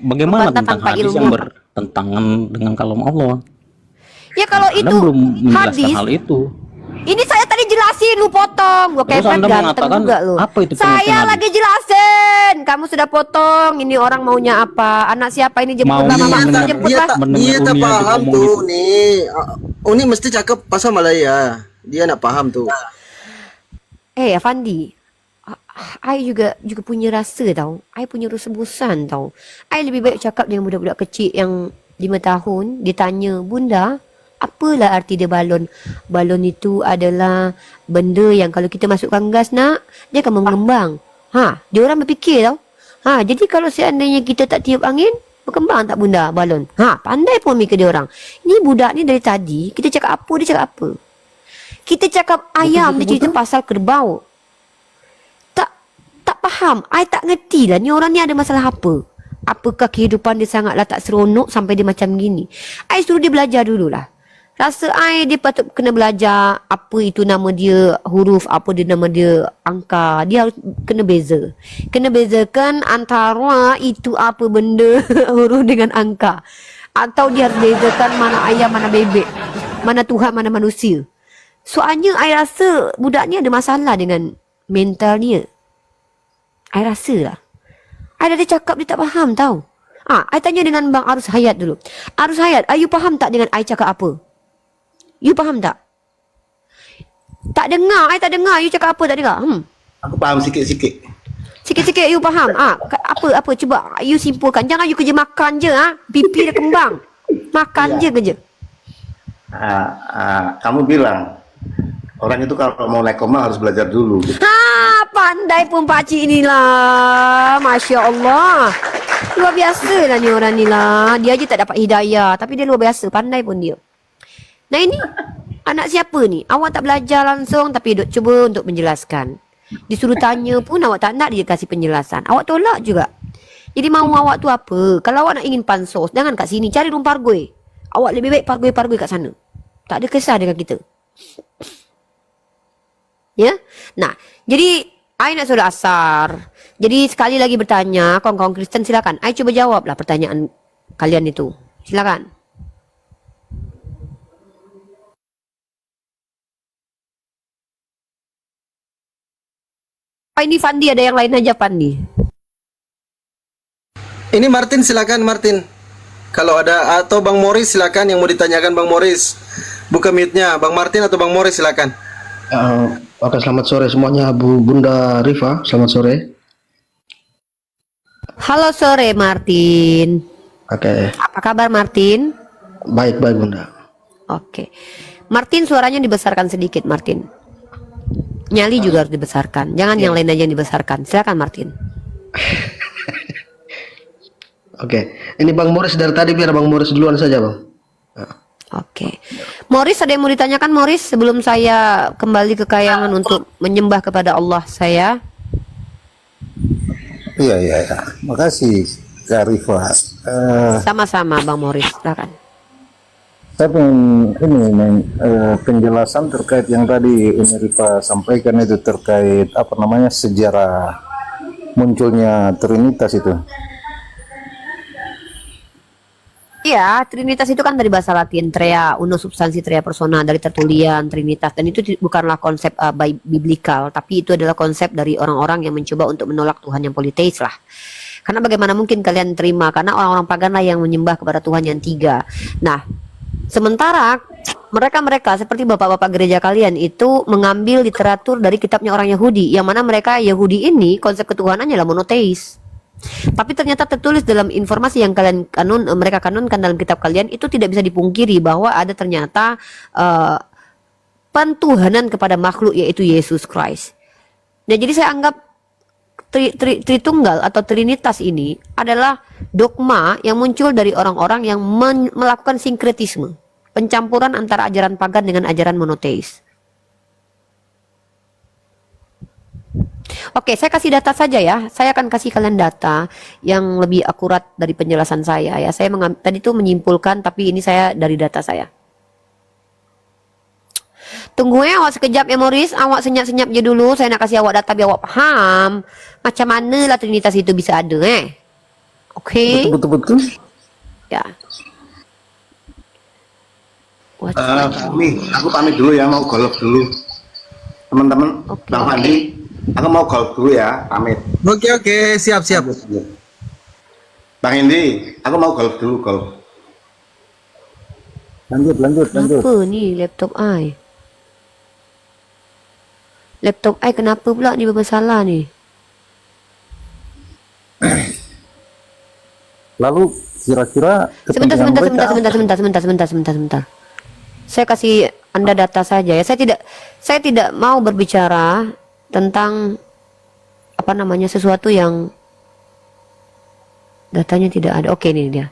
bagaimana Membantah tentang tanpa hadis ilmu. yang bertentangan dengan kalam Allah? Ya kalau Anda itu belum menjelaskan hadis, hal itu. ini saya tadi jelasin, lu potong. Gua Terus kepet Anda ganteng mengatakan, juga lu. apa itu Saya pengertian hadis? lagi jelasin, kamu sudah potong. Ini orang maunya apa? Anak siapa ini, jemputlah Maunya mama aku, mendengar- jemputlah. mendengar Dia tak Uni aja paham ngomong tuh gitu. nih. Uni mesti cakep pasal Malaya. Dia nak paham tuh. Avandi, I juga punya rasa tau. I punya rasa bosan tau. I lebih baik cakap dengan budak-budak kecil yang 5 tahun. Dia tanya, bunda, apalah arti dia balon? Balon itu adalah benda yang kalau kita masukkan gas nak, dia akan mengembang. Dia orang berfikir tau. Jadi kalau seandainya kita tak tiup angin, berkembang tak bunda balon? Pandai pun mikir dia orang. Ni budak ni dari tadi, kita cakap apa, dia cakap apa. Kita cakap ayam, dia cerita pasal kerbau. Tak faham. I tak ngerti lah ni orang ni ada masalah apa. Apakah kehidupan dia sangatlah tak seronok sampai dia macam gini. I suruh dia belajar dululah. Rasa I dia patut kena belajar apa itu nama dia huruf, apa dia nama dia angka. Dia harus kena beza. Kena bezakan antara itu apa benda huruf dengan angka. Atau dia harus bezakan mana ayam, mana bebek. Mana Tuhan, mana manusia. Soalnya I rasa budak ni ada masalah dengan mental dia. I rasa lah. I dah cakap dia tak faham tau. I tanya dengan Bang Arus Hayat dulu. Arus Hayat, you faham tak dengan I cakap apa? You faham tak? Tak dengar, I tak dengar. You cakap apa tak dengar? Aku paham sikit-sikit. Sikit-sikit you faham. Apa? Cuba you simpulkan. Jangan you kerja makan je. Pipi dah kembang. Makan je kerja. Kamu bilang orang itu kalau mau naik koma harus belajar dulu. Pandai pun pakcik ni lah. Masya Allah. Luar biasa lah ni orang ni lah. Dia aja tak dapat hidayah. Tapi dia luar biasa. Pandai pun dia. Nah ini anak siapa ni? Awak tak belajar langsung tapi duk cuba untuk menjelaskan. Disuruh tanya pun awak tak nak dia kasih penjelasan. Awak tolak juga. Jadi mahu awak tu apa? Kalau awak nak ingin pansos, jangan kat sini. Cari rumah pargoi. Awak lebih baik pargoi-pargoi kat sana. Tak ada kesah dengan kita. Ya? Nah, jadi I nak solat asar. Jadi sekali lagi bertanya, kawan-kawan Kristen silakan. I cuba jawablah pertanyaan kalian itu. Silakan. Ini Fandi, ada yang lain aja Fandi. Ini Martin, silakan Martin. Kalau ada atau Bang Morris silakan yang mau ditanyakan Bang Morris. Buka mute-nya Bang Martin atau Bang Morris silakan. Oke, selamat sore semuanya, Bu Bunda Rifa. Selamat sore. Halo sore Martin. Oke, Apa kabar Martin? baik-baik Bunda. Oke. Martin, suaranya dibesarkan sedikit Martin. Nyali juga harus dibesarkan. Jangan yang lain aja yang dibesarkan. Silakan Martin. Oke, ini Bang Morris dari tadi, biar Bang Morris duluan saja, Bang. Oke. Morris, ada yang mau ditanyakan Morris sebelum saya kembali ke kayangan untuk menyembah kepada Allah saya? Iya. Makasih Kak Rifa. Sama-sama Bang Morris, silakan. Saya pengen penjelasan terkait yang tadi Uni Rifa sampaikan itu terkait sejarah munculnya Trinitas itu. Iya, Trinitas itu kan dari bahasa Latin, tria, uno substansi tria persona, dari tertulian Trinitas, dan itu bukanlah konsep biblikal, tapi itu adalah konsep dari orang-orang yang mencoba untuk menolak Tuhan yang politeis lah. Karena bagaimana mungkin kalian terima, karena orang-orang pagan lah yang menyembah kepada Tuhan yang tiga. Nah, sementara mereka seperti bapak-bapak gereja kalian itu mengambil literatur dari kitabnya orang Yahudi, yang mana mereka Yahudi ini konsep ketuhanannya adalah monoteis. Tapi ternyata tertulis dalam informasi yang mereka kanonkan dalam kitab kalian itu tidak bisa dipungkiri bahwa ada ternyata pentuhanan kepada makhluk yaitu Yesus Christ. Nah, jadi saya anggap Tritunggal atau Trinitas ini adalah dogma yang muncul dari orang-orang yang melakukan sinkretisme, pencampuran antara ajaran pagan dengan ajaran monoteis. Oke, saya kasih data saja ya. Saya akan kasih kalian data yang lebih akurat dari penjelasan saya ya. Saya tadi itu menyimpulkan, tapi ini saya dari data saya. Tunggu ya awak sekejap ya Morris, awak senyap-senyap je dulu. Saya nak kasih awak data biar awak paham macam mana lah Trinitas itu bisa ada Oke. Betul. Ya. Aku pamit dulu ya, mau golf dulu. Teman-teman, Oke. Bang Fandi, aku mau golf dulu ya, pamit. Oke, siap. Bang Indi, aku mau golf dulu, golf. Lanjut. Kenapa ni laptop I? Laptop I kenapa pula ni bermasalah ni? Lalu kira-kira Sebentar. kepentingan mereka Saya kasih Anda data saja ya. Saya tidak mau berbicara tentang apa namanya sesuatu yang datanya tidak ada. Oke, ini dia.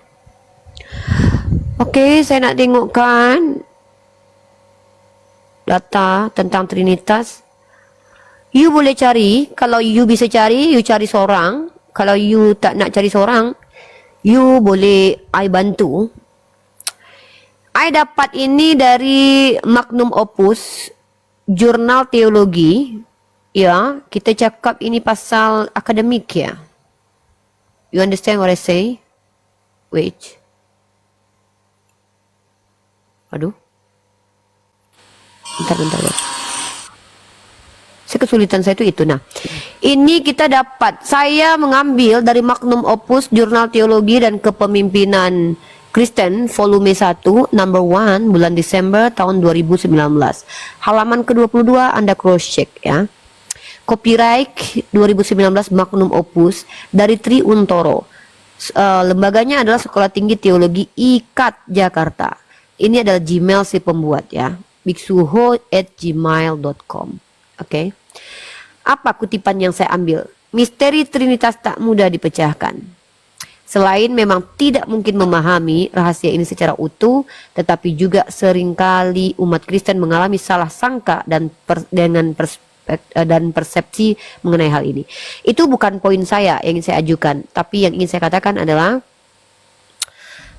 Oke, saya nak tengokkan data tentang Trinitas. You boleh cari, kalau you bisa cari, you cari seorang. Kalau you tak nak cari seorang, you boleh I bantu. I dapat ini dari Magnum Opus, jurnal teologi. Ya, kita cakap ini pasal akademik ya. You understand what I say? Wait. Aduh. Bentar. Kesulitan saya itu. Nah, ini kita dapat. Saya mengambil dari Magnum Opus, Jurnal Teologi dan Kepemimpinan Kristen, volume 1, number 1, bulan Desember tahun 2019. Halaman ke-22 Anda cross check ya. Copyright 2019 Magnum Opus dari Tri Untoro. Lembaganya adalah Sekolah Tinggi Teologi IKAT Jakarta. Ini adalah Gmail si pembuat ya. biksuho@gmail.com. Oke. Apa kutipan yang saya ambil? Misteri Trinitas tak mudah dipecahkan. Selain memang tidak mungkin memahami rahasia ini secara utuh, tetapi juga seringkali umat Kristen mengalami salah sangka dan persepsi mengenai hal ini. Itu bukan poin saya yang ingin saya ajukan, tapi yang ingin saya katakan adalah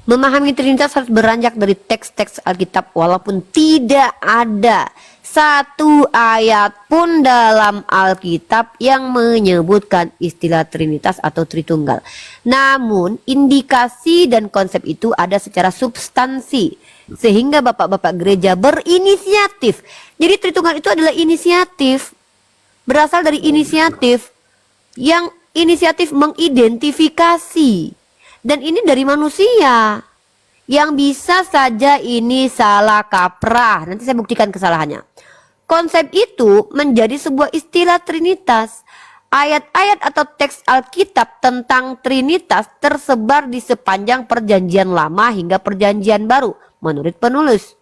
memahami Trinitas harus beranjak dari teks-teks Alkitab, walaupun tidak ada satu ayat pun dalam Alkitab yang menyebutkan istilah Trinitas atau Tritunggal. Namun indikasi dan konsep itu ada secara substansi, sehingga bapak-bapak gereja berinisiatif. Jadi Tritunggal itu adalah inisiatif, berasal dari inisiatif yang inisiatif mengidentifikasi. Dan ini dari manusia yang bisa saja ini salah kaprah. Nanti saya buktikan kesalahannya. Konsep itu menjadi sebuah istilah Trinitas. Ayat-ayat atau teks Alkitab tentang Trinitas tersebar di sepanjang Perjanjian Lama hingga Perjanjian Baru menurut penulis.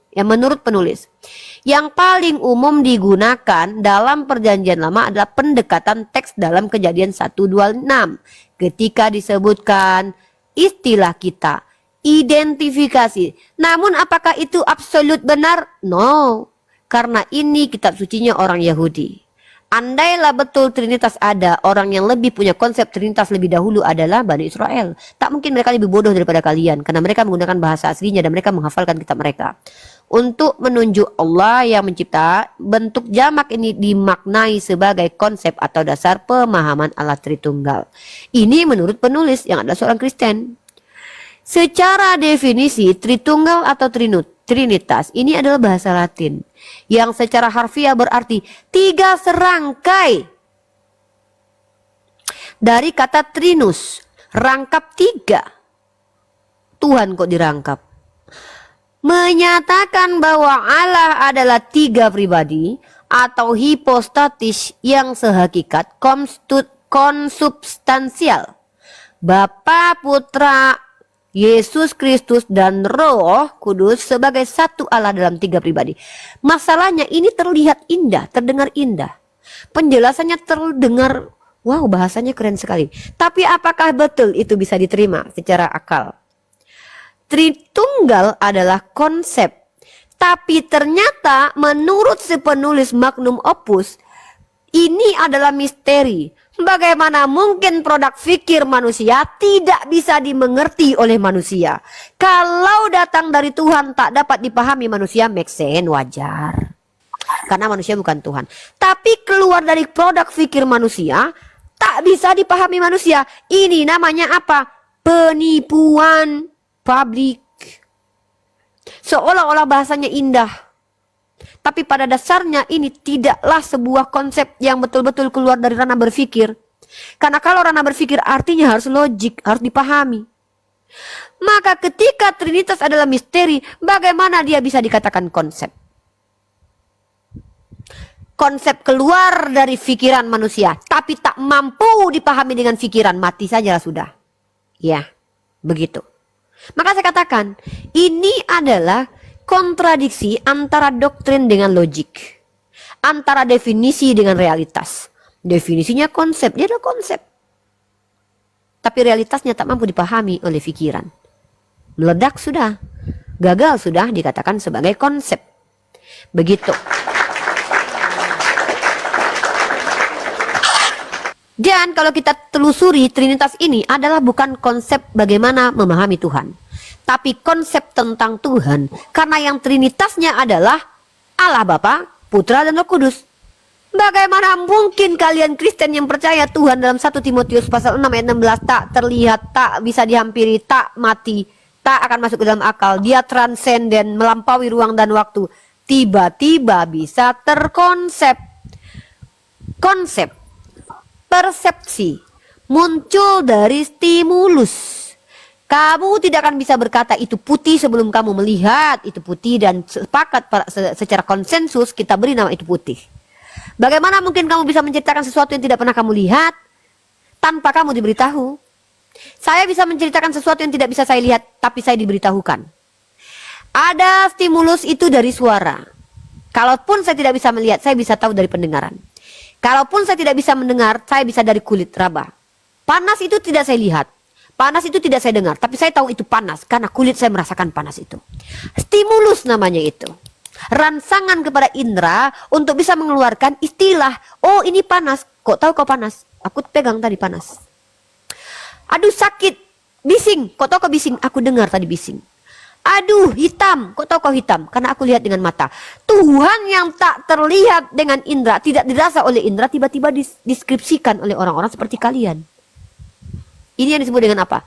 Yang paling umum digunakan dalam Perjanjian Lama adalah pendekatan teks dalam Kejadian 1:26 ketika disebutkan istilah kita, identifikasi. Namun apakah itu absolut benar? No, karena ini kitab sucinya orang Yahudi. Andailah betul Trinitas ada, orang yang lebih punya konsep Trinitas lebih dahulu adalah Bani Israel. Tak mungkin mereka lebih bodoh daripada kalian, karena mereka menggunakan bahasa aslinya dan mereka menghafalkan kitab mereka. Untuk menunjuk Allah yang mencipta, bentuk jamak ini dimaknai sebagai konsep atau dasar pemahaman Allah Tritunggal. Ini menurut penulis yang adalah seorang Kristen. Secara definisi, Tritunggal atau Trinitas ini adalah bahasa Latin yang secara harfiah berarti tiga serangkai. Dari kata trinus, rangkap tiga. Tuhan kok dirangkap. Menyatakan bahwa Allah adalah tiga pribadi atau hipostatis yang sehakikat konsubstansial. Bapa, Putra, Yesus Kristus dan Roh Kudus sebagai satu Allah dalam tiga pribadi. Masalahnya ini terlihat indah, terdengar indah. Penjelasannya terdengar Wow, bahasanya keren sekali. Tapi apakah betul itu bisa diterima secara akal? Tritunggal adalah konsep. Tapi ternyata menurut si penulis Magnum Opus, ini adalah misteri. Bagaimana mungkin produk fikir manusia tidak bisa dimengerti oleh manusia? Kalau datang dari Tuhan tak dapat dipahami manusia, make sense, wajar. Karena manusia bukan Tuhan. Tapi keluar dari produk fikir manusia, tak bisa dipahami manusia. Ini namanya apa? Penipuan publik. Seolah-olah bahasanya indah. Tapi pada dasarnya ini tidaklah sebuah konsep yang betul-betul keluar dari ranah berpikir. Karena kalau ranah berpikir artinya harus logik, harus dipahami. Maka ketika Trinitas adalah misteri, bagaimana dia bisa dikatakan konsep? Konsep keluar dari pikiran manusia, tapi tak mampu dipahami dengan pikiran, mati saja sudah. Ya, begitu. Maka saya katakan, ini adalah kontradiksi antara doktrin dengan logik, antara definisi dengan realitas. Definisinya konsep, dia adalah konsep, tapi realitasnya tak mampu dipahami oleh pikiran. Meledak sudah, gagal sudah dikatakan sebagai konsep. Begitu. Dan kalau kita telusuri, Trinitas ini adalah bukan konsep bagaimana memahami Tuhan, tapi konsep tentang Tuhan. Karena yang Trinitasnya adalah Allah Bapa, Putra, dan Roh Kudus. Bagaimana mungkin kalian Kristen yang percaya Tuhan dalam 1 Timotius pasal 6 ayat 16 tak terlihat, tak bisa dihampiri, tak mati, tak akan masuk ke dalam akal, dia transenden, melampaui ruang dan waktu, tiba-tiba bisa terkonsep. Konsep, persepsi, muncul dari stimulus. Kamu tidak akan bisa berkata itu putih sebelum kamu melihat itu putih dan sepakat secara konsensus kita beri nama itu putih. Bagaimana mungkin kamu bisa menceritakan sesuatu yang tidak pernah kamu lihat tanpa kamu diberitahu? Saya bisa menceritakan sesuatu yang tidak bisa saya lihat tapi saya diberitahukan. Ada stimulus itu dari suara. Kalaupun saya tidak bisa melihat, saya bisa tahu dari pendengaran. Kalaupun saya tidak bisa mendengar, saya bisa dari kulit raba. Panas itu tidak saya lihat, panas itu tidak saya dengar, tapi saya tahu itu panas karena kulit saya merasakan panas itu. Stimulus namanya itu. Rangsangan kepada indera untuk bisa mengeluarkan istilah. Oh, ini panas. Kok tahu kau panas? Aku pegang tadi panas. Aduh, sakit. Bising. Kok tahu kau bising? Aku dengar tadi bising. Aduh, hitam. Kok tahu kau hitam? Karena aku lihat dengan mata. Tuhan yang tak terlihat dengan indera, tidak dirasa oleh indera, tiba-tiba deskripsikan oleh orang-orang seperti kalian. Ini yang disebut dengan apa?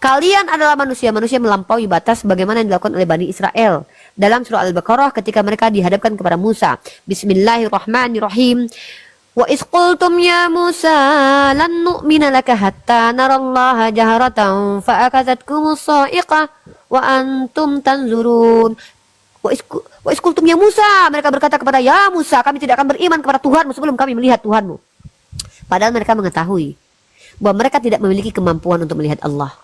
Kalian adalah manusia melampaui batas sebagaimana yang dilakukan oleh Bani Israel. Dalam surah Al-Baqarah ketika mereka dihadapkan kepada Musa. Bismillahirrahmanirrahim. Wa iz qultum ya Musa lan nu'mina laka hatta narallaha jaharatan fa akazatkumus sa'iqah wa antum tanzurun. Wa iz qultum ya Musa, mereka berkata kepada ya Musa, kami tidak akan beriman kepada Tuhanmu sebelum kami melihat Tuhanmu. Padahal mereka mengetahui bahwa mereka tidak memiliki kemampuan untuk melihat Allah.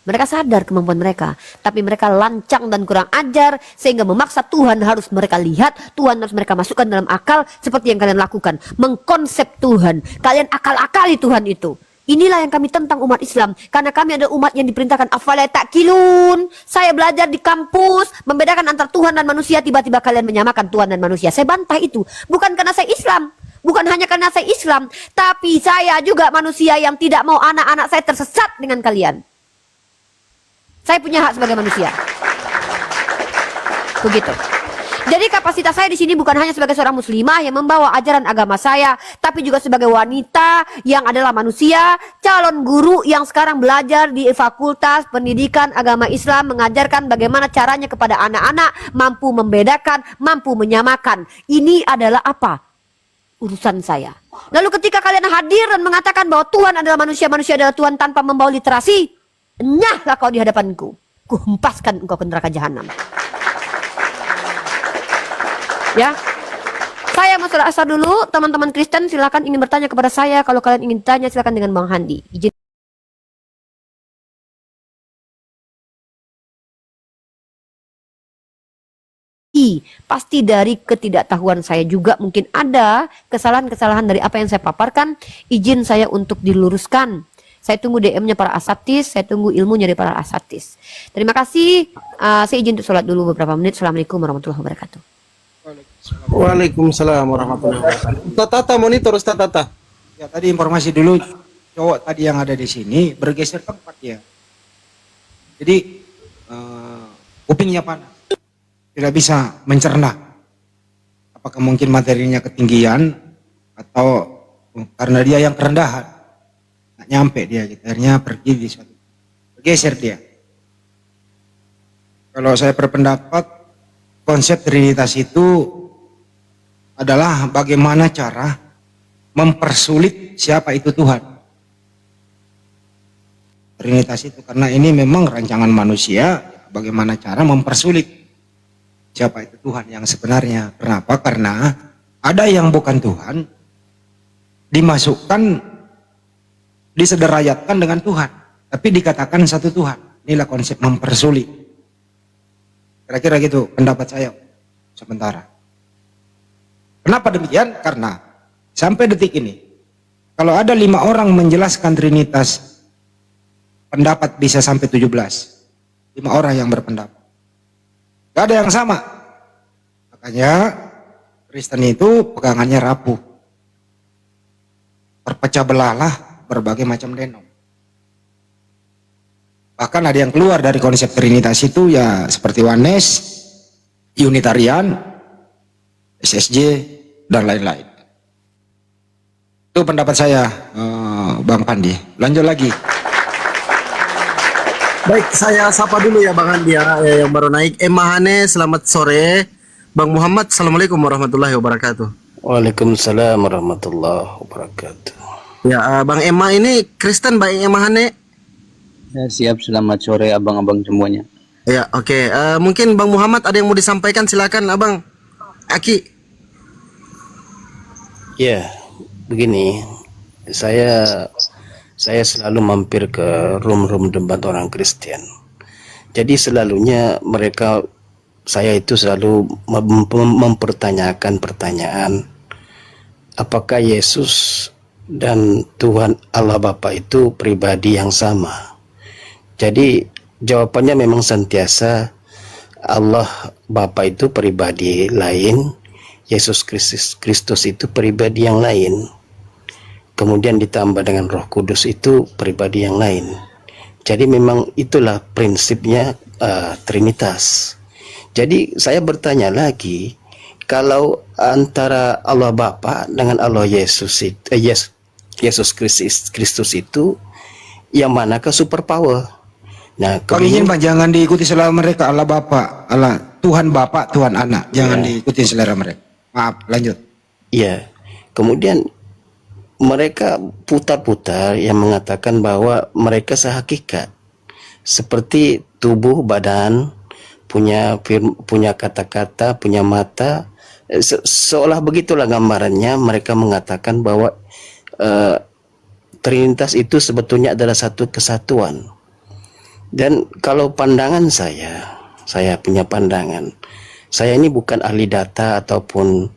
Mereka sadar kemampuan mereka, tapi mereka lancang dan kurang ajar sehingga memaksa Tuhan harus mereka lihat, Tuhan harus mereka masukkan dalam akal seperti yang kalian lakukan, mengkonsep Tuhan. Kalian akal-akali Tuhan itu. Inilah yang kami tentang umat Islam, karena kami adalah umat yang diperintahkan afala ta'qilun. Saya belajar di kampus membedakan antara Tuhan dan manusia, tiba-tiba kalian menyamakan Tuhan dan manusia. Saya bantah itu, bukan karena saya Islam. Bukan hanya karena saya Islam, tapi saya juga manusia yang tidak mau anak-anak saya tersesat dengan kalian. Saya punya hak sebagai manusia. Begitu. Jadi kapasitas saya di sini bukan hanya sebagai seorang muslimah yang membawa ajaran agama saya, tapi juga sebagai wanita yang adalah manusia, calon guru yang sekarang belajar di Fakultas Pendidikan Agama Islam, mengajarkan bagaimana caranya kepada anak-anak mampu membedakan, mampu menyamakan. Ini adalah apa? Urusan saya. Lalu ketika kalian hadir dan mengatakan bahwa Tuhan adalah manusia, manusia adalah Tuhan tanpa membawa literasi, enyahlah kau di hadapanku. Kuhempaskan engkau ke neraka jahanam. Ya, saya mau sholat asar dulu. Teman-teman Kristen silakan ingin bertanya kepada saya. Kalau kalian ingin tanya silakan dengan Bang Handi. Izin. pasti dari ketidaktahuan saya juga, mungkin ada kesalahan-kesalahan dari apa yang saya paparkan. Izin saya untuk diluruskan. Saya tunggu DM-nya para asatis, saya tunggu ilmunya dari para asatis. Terima kasih. Saya izin untuk sholat dulu beberapa menit. Assalamualaikum warahmatullahi wabarakatuh. Waalaikumsalam warahmatullahi wabarakatuh. Ustaz Tata, monitor Ustaz Tata. Ya tadi informasi dulu, cowok tadi yang ada di sini bergeser tempat ya. Jadi kupingnya panas, tidak bisa mencerna. Apakah mungkin materinya ketinggian atau karena dia yang kerendahan, nggak nyampe dia, gitu. Akhirnya pergi di suatu, bergeser dia. Kalau saya berpendapat konsep Trinitas itu adalah bagaimana cara mempersulit siapa itu Tuhan. Trinitas itu karena ini memang rancangan manusia, bagaimana cara mempersulit siapa itu Tuhan yang sebenarnya. Kenapa? Karena ada yang bukan Tuhan dimasukkan, disederayatkan dengan Tuhan, tapi dikatakan satu Tuhan. Inilah konsep mempersulit. Kira-kira gitu pendapat saya sementara. Kenapa demikian? Karena sampai detik ini, kalau ada 5 orang menjelaskan Trinitas, pendapat bisa sampai 17. 5 orang yang berpendapat. Gak ada yang sama. Makanya Kristen itu pegangannya rapuh. Terpecah belahlah berbagai macam denong. Bahkan ada yang keluar dari konsep Trinitas itu ya seperti Oneness, Unitarian, SSJ, dan lain-lain. Itu pendapat saya, Bang Pandi. Lanjut lagi. Baik, saya sapa dulu ya Bang Andi ya, yang baru naik. Emma Hane, selamat sore. Bang Muhammad, assalamualaikum warahmatullahi wabarakatuh. Waalaikumsalam warahmatullahi wabarakatuh. Ya, Bang Emma ini Kristen, Bang Emma Hane. Ya, siap, selamat sore abang-abang semuanya. Ya, oke. Mungkin Bang Muhammad ada yang mau disampaikan, silakan Abang Aki. Ya, begini, saya selalu mampir ke room-room debat orang Kristen. Jadi selalunya saya itu selalu mempertanyakan pertanyaan, apakah Yesus dan Tuhan Allah Bapa itu pribadi yang sama? Jadi jawabannya memang sentiasa Allah Bapa itu pribadi lain, Yesus Kristus itu pribadi yang lain. Kemudian ditambah dengan Roh Kudus itu pribadi yang lain. Jadi memang itulah prinsipnya Trinitas. Jadi saya bertanya lagi, kalau antara Allah Bapa dengan Allah Yesus Kristus itu yang manakah superpower? Nah, Kami ingin Bang, jangan diikuti selera mereka, Allah Bapa, Allah Tuhan Bapa, Tuhan Anak. Jangan diikuti selera mereka. Maaf, lanjut. Iya. Kemudian mereka putar-putar yang mengatakan bahwa mereka sehakikat. Seperti tubuh, badan, punya kata-kata, punya mata. Seolah begitulah gambarannya. Mereka mengatakan bahwa Trinitas itu sebetulnya adalah satu kesatuan. Dan kalau pandangan saya punya pandangan. Saya ini bukan ahli data ataupun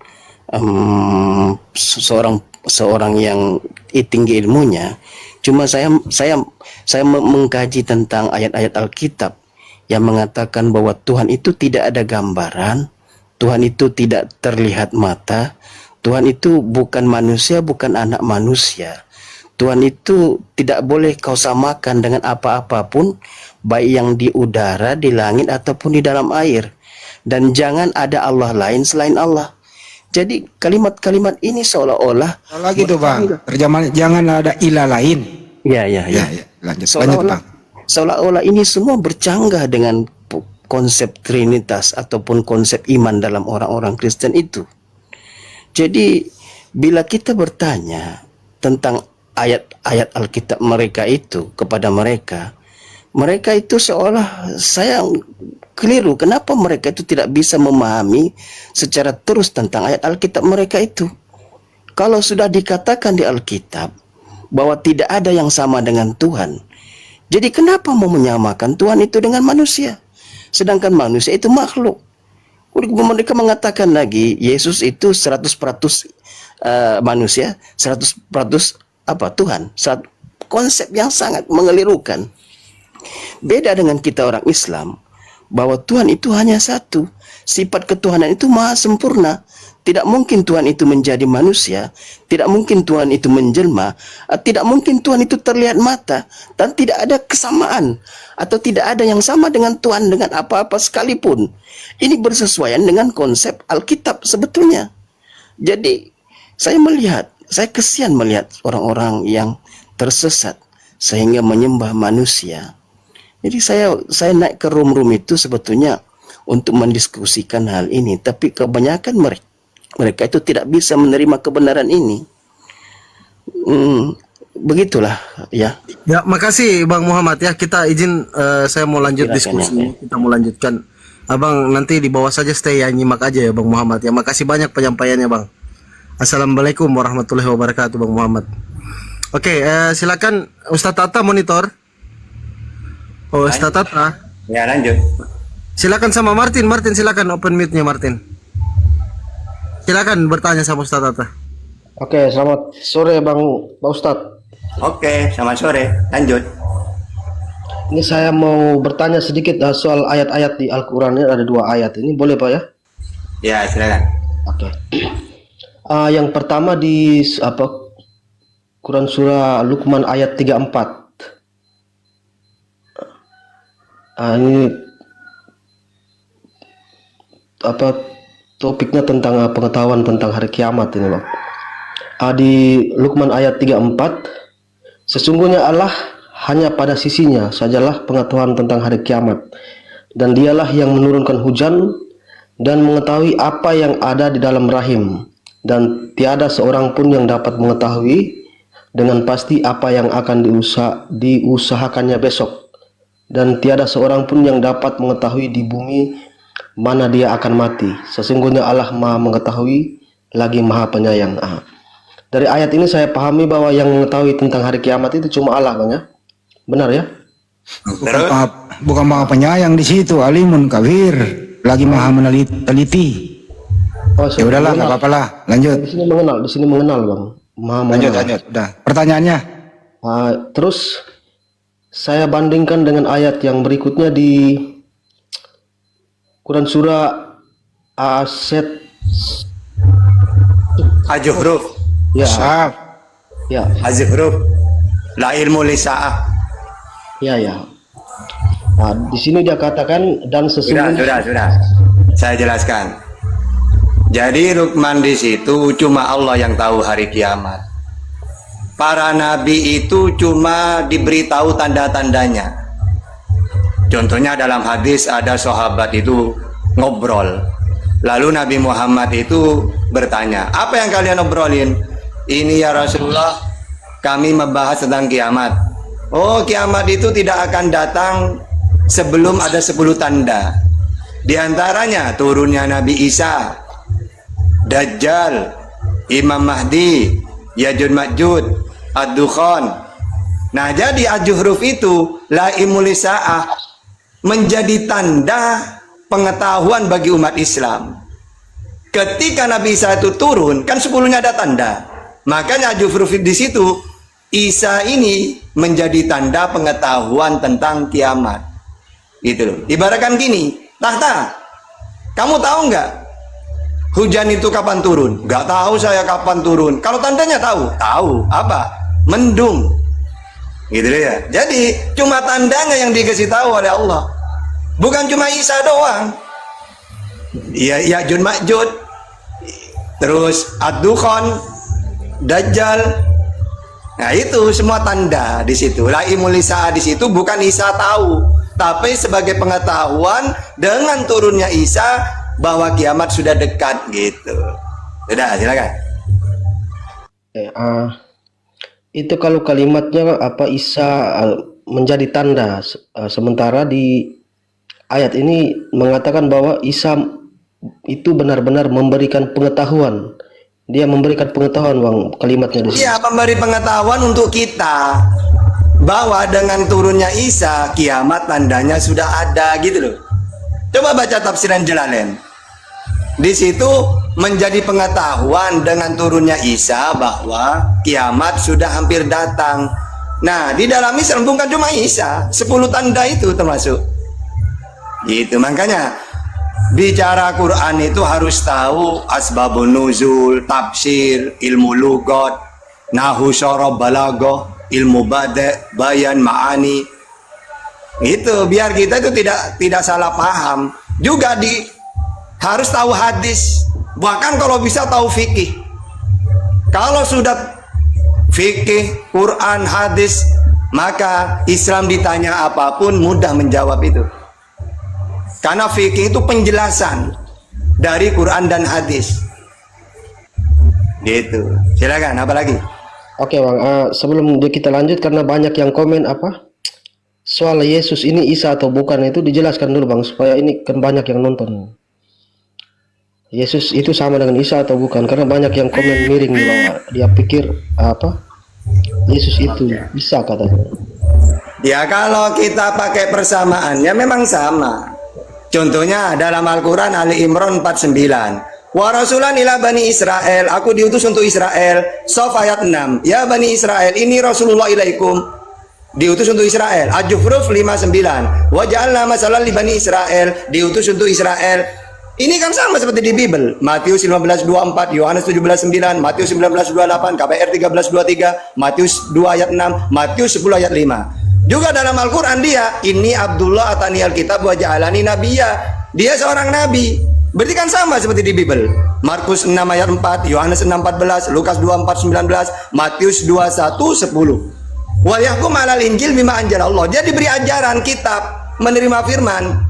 seorang yang tinggi ilmunya. Cuma saya mengkaji tentang ayat-ayat Alkitab yang mengatakan bahwa Tuhan itu tidak ada gambaran, Tuhan itu tidak terlihat mata, Tuhan itu bukan manusia, bukan anak manusia. Tuhan itu tidak boleh kau samakan dengan apa-apapun, baik yang di udara, di langit, ataupun di dalam air. Dan jangan ada Allah lain selain Allah. Jadi kalimat-kalimat ini seolah-olah Lagi tuh Bang, terjemahan jangan ada ilah lain. Ya. Lanjut Seolah-olah, Bang. seolah-olah ini semua bercanggah dengan konsep Trinitas ataupun konsep iman dalam orang-orang Kristen itu. Jadi bila kita bertanya tentang ayat-ayat Alkitab mereka itu kepada mereka itu seolah saya keliru. Kenapa mereka itu tidak bisa memahami secara terus tentang ayat Alkitab mereka itu? Kalau sudah dikatakan di Alkitab bahwa tidak ada yang sama dengan Tuhan, jadi kenapa mau menyamakan Tuhan itu dengan manusia? Sedangkan manusia itu makhluk. Mereka mengatakan lagi Yesus itu 100% manusia, 100% apa Tuhan. Konsep yang sangat mengelirukan. Beda dengan kita orang Islam, bahwa Tuhan itu hanya satu. Sifat ketuhanan itu maha sempurna. Tidak mungkin Tuhan itu menjadi manusia, tidak mungkin Tuhan itu menjelma, tidak mungkin Tuhan itu terlihat mata, dan tidak ada kesamaan atau tidak ada yang sama dengan Tuhan dengan apa-apa sekalipun. Ini bersesuaian dengan konsep Alkitab sebetulnya. Jadi saya kesian melihat orang-orang yang tersesat sehingga menyembah manusia. Jadi saya naik ke room-room itu sebetulnya untuk mendiskusikan hal ini, tapi kebanyakan mereka itu tidak bisa menerima kebenaran ini. Begitulah ya. Ya, makasih Bang Muhammad ya. Kita izin saya mau lanjut Silakan, diskusi. ya. Kita mau lanjutkan. Abang nanti di bawah saja stay ya, nyimak aja ya Bang Muhammad ya. Makasih banyak penyampaiannya Bang. Assalamualaikum warahmatullahi wabarakatuh Bang Muhammad. Oke, silakan Ustadz Tata monitor. Oh, Ustadz Tata. Ya, lanjut. Silakan sama Martin. Martin silakan open mic-nya Martin. Silakan bertanya sama Ustadz Tata. Oke, selamat sore Pak Ustadz. Oke, selamat sore. Lanjut. Ini saya mau bertanya sedikit soal ayat-ayat di Al-Quran. Ini ada 2 ayat. Ini boleh Pak ya? Ya, silakan. Oke. Yang pertama di Quran surah Luqman ayat 34. Ini topiknya tentang pengetahuan tentang hari kiamat ini Bang. Di Luqman ayat 34, sesungguhnya Allah hanya pada sisinya sajalah pengetahuan tentang hari kiamat, dan dialah yang menurunkan hujan dan mengetahui apa yang ada di dalam rahim, dan tiada seorang pun yang dapat mengetahui dengan pasti apa yang akan diusahakannya besok, dan tiada seorang pun yang dapat mengetahui di bumi mana dia akan mati. Sesungguhnya Allah Maha mengetahui lagi Maha penyayang. Dari ayat ini saya pahami bahwa yang mengetahui tentang hari kiamat itu cuma Allah Bang ya. Benar ya? Bukan maha penyayang di situ, alimun kabir, lagi maha meneliti. Oh, Ya udahlah, nggak apa-apa lah. Lanjut. Di sini mengenal Bang. Maha Lanjut. mengenal. Udah. Pertanyaannya. Terus saya bandingkan dengan ayat yang berikutnya di Quran surah Aset. Ajuhruf. Ya, Saf. ya, Ajuhruf. La ilmu lisa'ah. ya. Di sini dia katakan dan sesungguhnya Sudah. Saya jelaskan. Jadi Luqman di situ cuma Allah yang tahu hari kiamat. Para nabi itu cuma diberitahu tanda-tandanya. Contohnya dalam hadis ada sahabat itu ngobrol. Lalu Nabi Muhammad itu bertanya, apa yang kalian obrolin? Ini ya Rasulullah, kami membahas tentang kiamat. Oh, kiamat itu tidak akan datang sebelum ada 10 tanda. Di antaranya turunnya Nabi Isa, Dajjal, Imam Mahdi, Yajud Ma'jud, Ad-Dukhan. Nah, jadi Ajuhruf itu la imulisa'ah menjadi tanda pengetahuan bagi umat Islam. Ketika Nabi Isa itu turun, kan 10-nya ada tanda. Makanya Ajuhruf di situ Isa ini menjadi tanda pengetahuan tentang kiamat. Gitu loh. Ibaratkan gini, Tahta, kamu tahu nggak hujan itu kapan turun? Nggak tahu saya kapan turun. Kalau tandanya tahu? Tahu. Apa? Mendung. Gitu ya. Jadi cuma tandanya yang dikasih tahu oleh Allah. Bukan cuma Isa doang. Ya, Ya'juj Ma'juj. Terus Ad-Dukhan, Dajjal. Nah, itu semua tanda di situ. La imulisa di situ bukan Isa tahu, tapi sebagai pengetahuan dengan turunnya Isa bahwa kiamat sudah dekat gitu. Sudah, silakan. itu kalau kalimatnya Isa menjadi tanda, sementara di ayat ini mengatakan bahwa Isa itu benar-benar memberikan pengetahuan. Dia memberikan pengetahuan Bang, kalimatnya di sini. Iya, memberi pengetahuan untuk kita bahwa dengan turunnya Isa kiamat tandanya sudah ada gitu loh. Coba baca tafsiran Jalalain. Di situ menjadi pengetahuan dengan turunnya Isa bahwa kiamat sudah hampir datang. Nah, di dalam Islam bukan cuma Isa, 10 tanda itu termasuk. Gitu, makanya bicara Quran itu harus tahu asbabun nuzul, tafsir, ilmu lugat, nahu syarab balaghah, ilmu bada', bayan, ma'ani. Itu biar kita itu tidak salah paham. Juga harus tahu hadis, bahkan kalau bisa tahu fikih. Kalau sudah fikih, Quran, hadis, maka Islam ditanya apapun mudah menjawab itu. Karena fikih itu penjelasan dari Quran dan hadis. Gitu. Silakan, apa lagi? Oke bang, sebelum kita lanjut karena banyak yang komen apa soal Yesus ini Isa atau bukan itu dijelaskan dulu bang supaya ini kan banyak yang nonton. Yesus itu sama dengan Isa atau bukan? Karena banyak yang komen miring di bawah. Dia pikir apa? Yesus itu Isa katanya. Ya kalau kita pakai persamaannya memang sama. Contohnya dalam Al-Quran Ali Imran 49. Wa rasulan ila bani Israel, aku diutus untuk Israel. Sof ayat 6. Ya bani Israel, ini Rasulullah ilaikum. Diutus untuk Israel. Al-Jufruf 59. Wa ja'alna masalan li bani Israel, diutus untuk Israel. Ini kan sama seperti di Bible. Matius 15:24, Yohanes 17:9, Matius 19:28, KBR 13:23, Matius 2 ayat 6, Matius 10 ayat 5. Juga dalam Al-Quran dia, ini Abdullah atani al-kitab wa ja'alani nabiyya. Dia seorang nabi. Berarti kan sama seperti di Bible. Markus 6 ayat 4, Yohanes 6:14, Lukas 2:4-19, Matius 21:10. Wal yahkum 'alal injil bima anjalallah. Dia diberi ajaran kitab, menerima firman.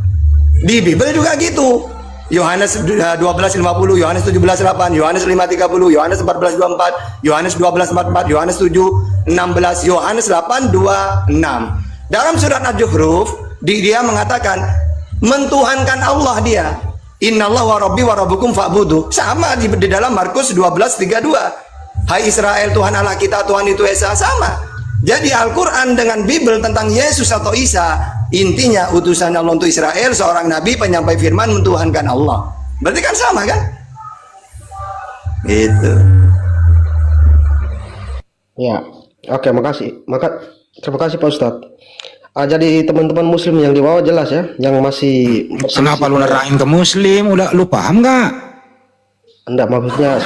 Di Bible juga gitu. Yohanes 12:50, Yohanes 17:8, Yohanes 5:30, Yohanes 14:24, Yohanes 12:44, Yohanes 7:16, Yohanes 8:26. Dalam surat Al-Jufruf dia mengatakan mentuhankan Allah dia. Innallaha wa rabbi wa rabbukum fa'budu. Sama di dalam Markus 12:32. Hai Israel, Tuhan Allah kita, Tuhan itu Esa, sama. Jadi Al-Quran dengan Bible tentang Yesus atau Isa, intinya utusan Allah untuk Israel, seorang nabi penyampai firman mentuhankan Allah. Berarti kan sama kan? Gitu. Ya, oke, makasih. Terima kasih Pak Ustadz. Jadi teman-teman Muslim yang di bawah jelas ya, yang masih Kenapa lu nerahin ke Muslim? Udah lu paham nggak? Enggak, maksudnya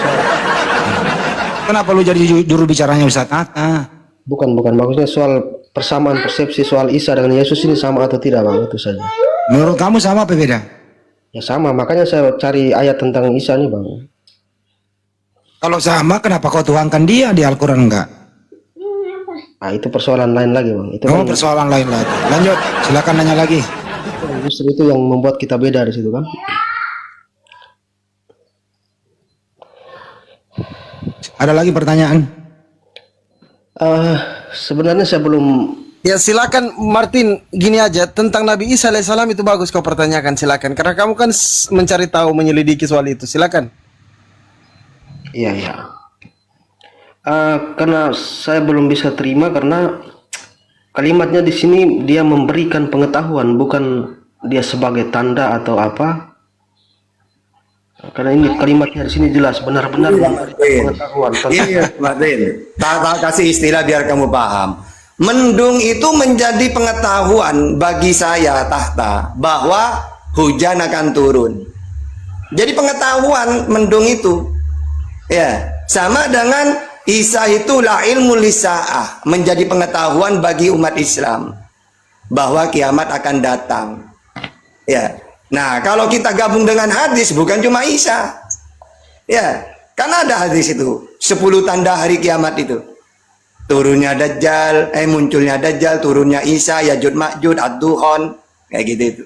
Kenapa lu jadi juru bicaranya Ustadz Atta? bukan maksudnya soal persamaan persepsi soal Isa dengan Yesus ini sama atau tidak bang, itu saja. Menurut kamu sama apa beda? Ya sama, makanya saya cari ayat tentang Isa nih bang. Kalau sama, kenapa kau tuhankan dia di Al-Quran enggak? Nah itu persoalan lain lagi bang. Itu Oh, kan persoalan lain lagi. Lanjut, silakan nanya lagi. justru itu yang membuat kita beda di situ kan. Ada lagi pertanyaan? Sebenarnya saya belum. Ya silakan Martin, gini aja tentang Nabi Isa alaihissalam itu bagus kau pertanyakan, silakan. Karena kamu kan mencari tahu, menyelidiki soal itu, silakan. Iya. Karena saya belum bisa terima karena kalimatnya di sini dia memberikan pengetahuan, bukan dia sebagai tanda atau apa. Karena ini kalimatnya di sini jelas benar-benar memberikan pengetahuan tentang Iya, Martin. Tak kasih istilah biar kamu paham. Mendung itu menjadi pengetahuan bagi saya tahta bahwa hujan akan turun. Jadi pengetahuan mendung itu, ya sama dengan Isa itu la ilmu lisaah, menjadi pengetahuan bagi umat Islam bahwa kiamat akan datang. Ya. Nah, kalau kita gabung dengan hadis, bukan cuma Isa. Ya, karena ada hadis itu, 10 tanda hari kiamat itu. Turunnya Dajjal, munculnya Dajjal, turunnya Isa, Yajud Ma'jud, Ad-Duhon, kayak gitu itu.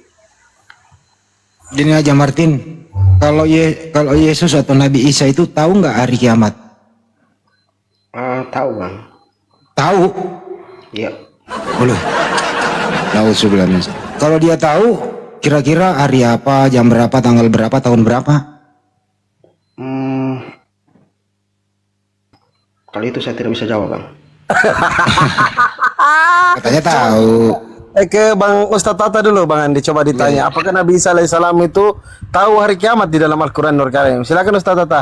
Gini aja Martin, kalau Yesus atau Nabi Isa itu tahu nggak hari kiamat? tahu bang. Tahu? Ya. Boleh. Tahu sebenarnya. Kalau dia tahu, kira-kira hari apa, jam berapa, tanggal berapa, tahun berapa? Kali itu saya tidak bisa jawab bang. Katanya tahu. ke Bang Ustadz Tata dulu, Bang Andi, coba ditanya, apakah Nabi Isa alaihissalam itu tahu hari kiamat di dalam Al-Quran Nur Karim? Silakan Ustadz Tata.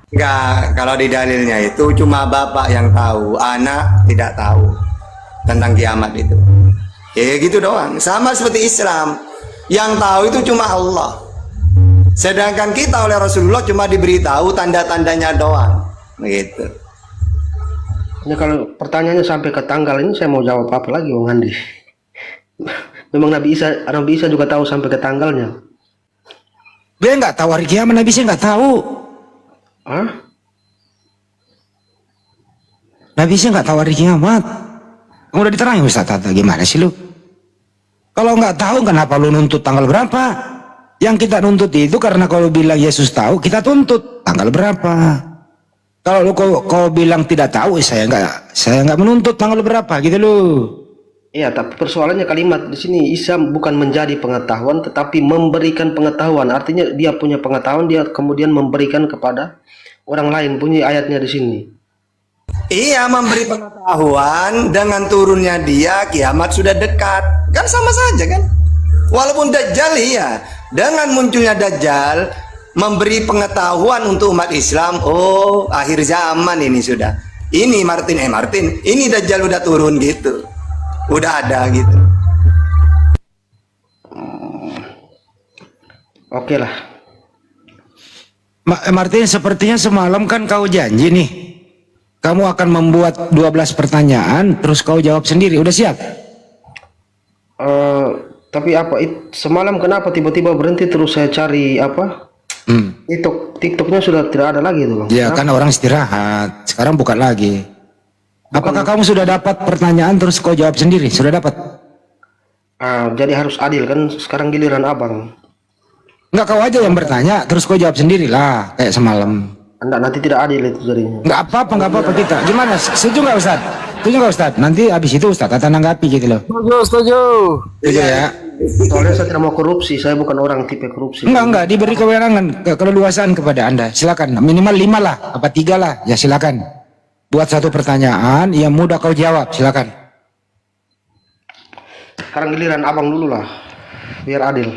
Enggak, kalau di dalilnya itu cuma bapak yang tahu, anak tidak tahu tentang kiamat itu. Ya gitu doang. Sama seperti Islam, yang tahu itu cuma Allah. Sedangkan kita oleh Rasulullah cuma diberitahu tanda-tandanya doang. Begitu. Ya, kalau pertanyaannya sampai ke tanggal ini saya mau jawab apa lagi Bang Andi? Memang Nabi Isa juga tahu sampai ke tanggalnya. Dia nggak tahu hari kiamat, Nabi Isa nggak tahu. Hah? Nabi Isa nggak tahu hari kiamat. Kamu udah diterangin Ustaz Tata, gimana sih lu? Kalau nggak tahu kenapa lu nuntut tanggal berapa? Yang kita nuntut itu karena kalau bilang Yesus tahu, kita tuntut tanggal berapa. Kalau lu kau bilang tidak tahu, saya nggak menuntut tanggal berapa gitu loh. Iya, tapi persoalannya kalimat di sini Isa bukan menjadi pengetahuan tetapi memberikan pengetahuan. Artinya dia punya pengetahuan, dia kemudian memberikan kepada orang lain. Bunyi ayatnya di sini. Iya, memberi pengetahuan dengan turunnya dia kiamat sudah dekat. Kan sama saja kan? Walaupun Dajjal iya, dengan munculnya Dajjal memberi pengetahuan untuk umat Islam, oh akhir zaman ini sudah. Ini Martin, ini Dajjal udah turun gitu. Udah ada gitu. Oke lah. Martin, sepertinya semalam kan kau janji nih, kamu akan membuat 12 pertanyaan, terus kau jawab sendiri. Udah siap? Tapi semalam kenapa tiba-tiba berhenti terus saya cari apa? TikToknya sudah tidak ada lagi itu Bang. Ya kan orang istirahat, sekarang bukan lagi. Apakah kamu sudah dapat pertanyaan terus kau jawab sendiri? Sudah dapat? Jadi harus adil kan, sekarang giliran abang. Enggak, kau aja yang bertanya, terus kau jawab sendiri lah, kayak semalam. Enggak, nanti tidak adil itu jadinya. Enggak apa-apa kita. Gimana? Setuju nggak Ustaz? Setuju nggak Ustaz? Nanti habis itu Ustaz Tata nanggapi gitu loh. Setuju. Setuju ya? Soalnya saya tidak mau korupsi, saya bukan orang tipe korupsi. Enggak, diberi kewenangan, keleluasaan kepada Anda. Silakan, minimal 5 lah, apa 3 lah, ya silakan. Buat satu pertanyaan yang mudah kau jawab, silakan. Sekarang giliran abang dulu lah, biar adil.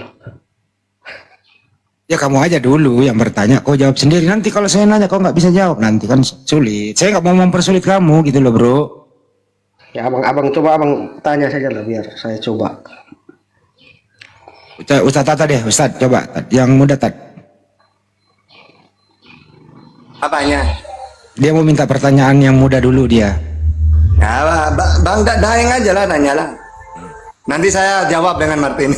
Ya kamu aja dulu yang bertanya, kau jawab sendiri. Nanti kalau saya nanya kau nggak bisa jawab, nanti kan sulit. Saya nggak mau mempersulit kamu gitu loh bro. Ya abang coba abang tanya saja lah, biar saya coba. Ustaz Tata deh, Ustaz coba yang mudah Tat. Apanya? Dia mau minta pertanyaan yang mudah dulu dia. Ya, Bang Daeng aja lah nanya lah. Nanti saya jawab dengan Martin.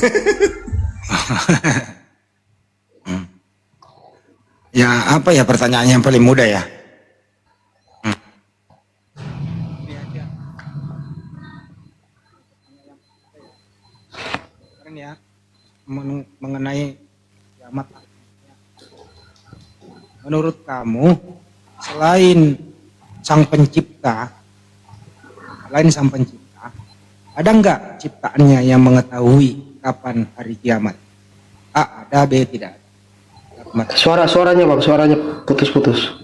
Ya apa ya pertanyaannya yang paling mudah ya? Ya mengenai kiamat. Menurut kamu selain sang pencipta, ada nggak ciptaannya yang mengetahui kapan hari kiamat? A, ada, B, tidak. Suaranya bang, suaranya putus-putus.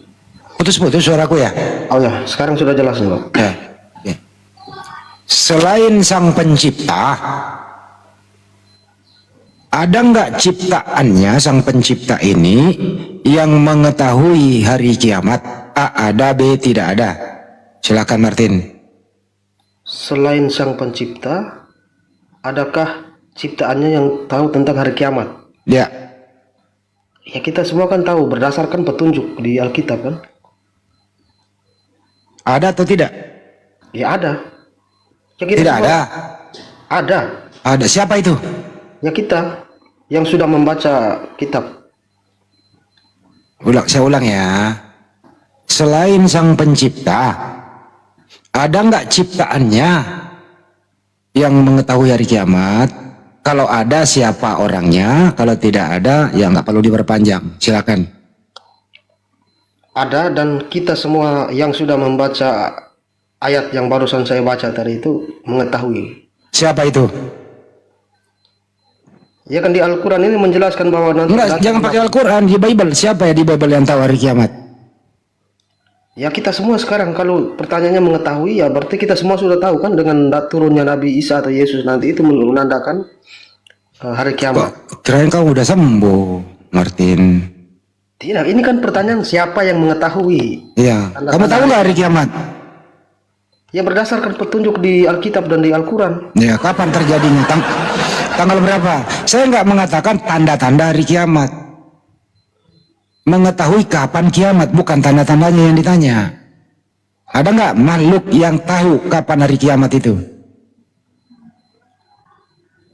Putus-putus suaraku ya? Oh ya, sekarang sudah jelas nih bang. Ya. Oke. Selain sang pencipta, ada nggak ciptaannya sang pencipta ini yang mengetahui hari kiamat? A, ada, B, tidak ada. Silakan Martin. Selain sang pencipta, adakah ciptaannya yang tahu tentang hari kiamat? Ya. Ya kita semua kan tahu berdasarkan petunjuk di Alkitab kan? Ada atau tidak? Ya ada. Ya, kita Tidak semua- ada. Ada. Ada. Siapa itu? Ya kita yang sudah membaca kitab. Saya ulang ya. Selain sang pencipta, ada nggak ciptaannya yang mengetahui hari kiamat? Kalau ada, siapa orangnya? Kalau tidak ada, ya nggak perlu diperpanjang. Silakan. Ada, dan kita semua yang sudah membaca ayat yang barusan saya baca tadi itu mengetahui. Siapa itu? Ya kan di Al-Quran ini menjelaskan bahwa nanti Enggak, jangan pakai Al-Quran, di Bible. Siapa ya di Bible yang tahu hari kiamat? Ya kita semua sekarang kalau pertanyaannya mengetahui, ya berarti kita semua sudah tahu kan dengan turunnya Nabi Isa atau Yesus nanti itu menandakan hari kiamat. Kirain kau udah sembuh, Martin. Tidak, ini kan pertanyaan siapa yang mengetahui. Iya. Kamu tahu nggak hari kiamat? Ya berdasarkan petunjuk di Alkitab dan di Al-Quran. Ya, kapan terjadinya? Tanggal berapa? Saya nggak mengatakan tanda-tanda hari kiamat. Mengetahui kapan kiamat, bukan tanda-tandanya yang ditanya. Ada nggak makhluk yang tahu kapan hari kiamat itu?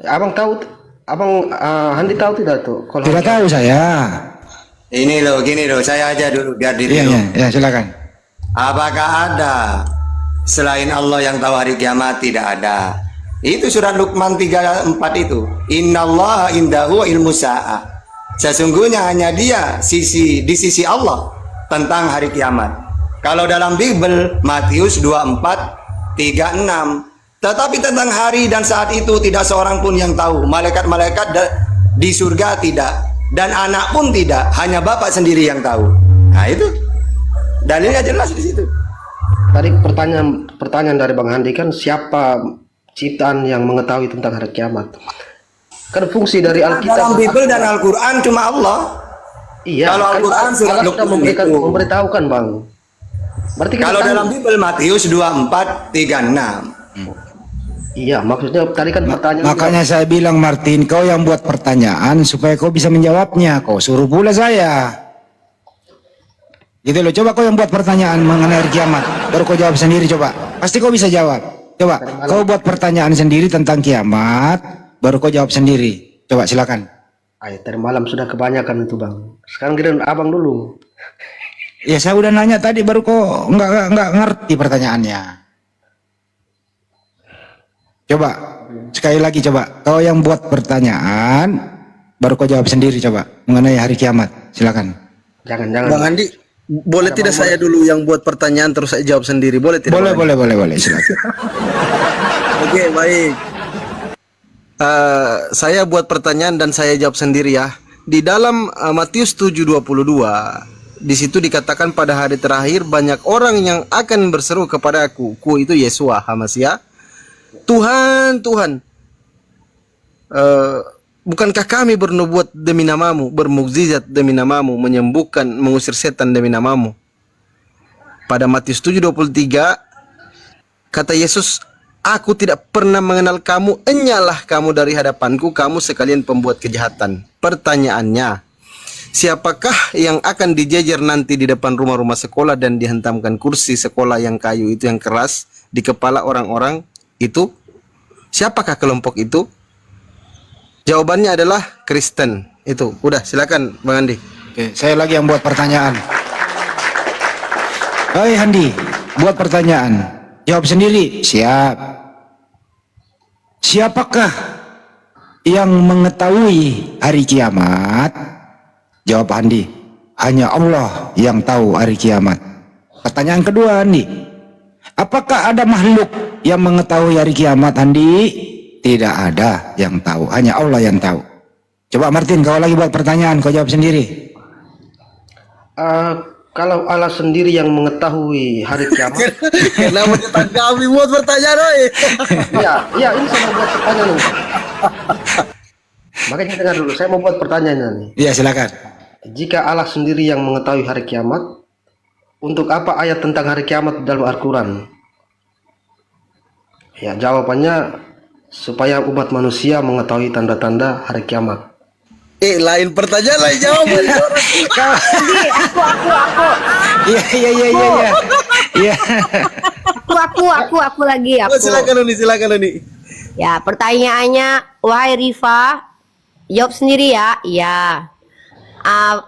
Abang tahu, Abang Handi tahu tidak tuh? Kalau Tidak tahu saya. Ini loh, gini loh, saya aja dulu biar Iya, ditiru. ya, silakan. Apakah ada selain Allah yang tahu hari kiamat? Tidak ada. Itu surat Luqman 34 itu. Innallaha indahu ilmu sa'ah. Sesungguhnya hanya dia di sisi Allah tentang hari kiamat. Kalau dalam Bible Matius 24 36. Tetapi tentang hari dan saat itu tidak seorang pun yang tahu. Malaikat-malaikat di surga tidak, dan anak pun tidak, hanya Bapak sendiri yang tahu. Nah itu dalilnya jelas di situ. tadi pertanyaan dari Bang Handi kan siapa ciptaan yang mengetahui tentang hari kiamat? Kan fungsi dari Alkitab. Dalam Bible dan Al-Quran cuma Allah. Iya. Kalau Kan Al-Quran surat Allah sudah Luqman itu. memberitahukan Bang. Berarti kita Kalau tahu. dalam Bible Matius 24 36. Iya, maksudnya tadi kan pertanyaan. Makanya saya bilang, Martin, kau yang buat pertanyaan supaya kau bisa menjawabnya. Kau suruh pula saya. Gitu loh, coba kau yang buat pertanyaan mengenai hari kiamat, baru kau jawab sendiri coba. Pasti kau bisa jawab. Coba, kau buat pertanyaan sendiri tentang kiamat, baru kau jawab sendiri. Coba silakan. Ayo, tadi malam sudah kebanyakan itu Bang. Sekarang giliran Abang dulu. Ya saya udah nanya tadi, baru kau nggak ngerti pertanyaannya. Coba, sekali lagi coba. Kau yang buat pertanyaan, baru kau jawab sendiri coba mengenai hari kiamat. Silakan. Jangan. Bang Andi, boleh tidak saya dulu yang buat pertanyaan terus saya jawab sendiri? Boleh tidak? Boleh. Silakan. Oke, baik. Saya buat pertanyaan dan saya jawab sendiri ya. Di dalam Matius 7:22, di situ dikatakan pada hari terakhir banyak orang yang akan berseru kepadaku. Ku itu Yesua Hamasya. Tuhan, bukankah kami bernubuat demi namamu, bermukjizat demi namamu, menyembuhkan, mengusir setan demi namamu? Pada Matius 7:23 kata Yesus, aku tidak pernah mengenal kamu, enyalah kamu dari hadapanku, kamu sekalian pembuat kejahatan. Pertanyaannya, siapakah yang akan dijejer nanti di depan rumah-rumah sekolah dan dihentamkan kursi sekolah yang kayu itu yang keras di kepala orang-orang itu? Siapakah kelompok itu? Jawabannya adalah Kristen. Itu. Udah, silakan Bang Andi. Oke, saya lagi yang buat pertanyaan. Hei Handi, buat pertanyaan. Jawab sendiri. Siap. Siapakah yang mengetahui hari kiamat? Jawab Handi. Hanya Allah yang tahu hari kiamat. Pertanyaan kedua, Handi. Apakah ada makhluk yang mengetahui hari kiamat, Handi? Tidak ada yang tahu, hanya Allah yang tahu. Coba Martin, kau lagi buat pertanyaan, kau jawab sendiri. Kalau Allah sendiri yang mengetahui hari kiamat. Kenapa kita kami buat pertanyaan, oi? Iya, ini saya mau buat pertanyaan nih. Makanya dengar dulu, saya mau buat pertanyaan nih. Iya, silakan. Jika Allah sendiri yang mengetahui hari kiamat, untuk apa ayat tentang hari kiamat dalam Al-Quran? Ya, jawabannya supaya umat manusia mengetahui tanda-tanda hari kiamat. Lain pertanyaan, lain jawaban. Iya. Iya. Aku lagi. Silakan Uni. Ya, pertanyaannya, wahai Rifa, jawab sendiri ya. Iya.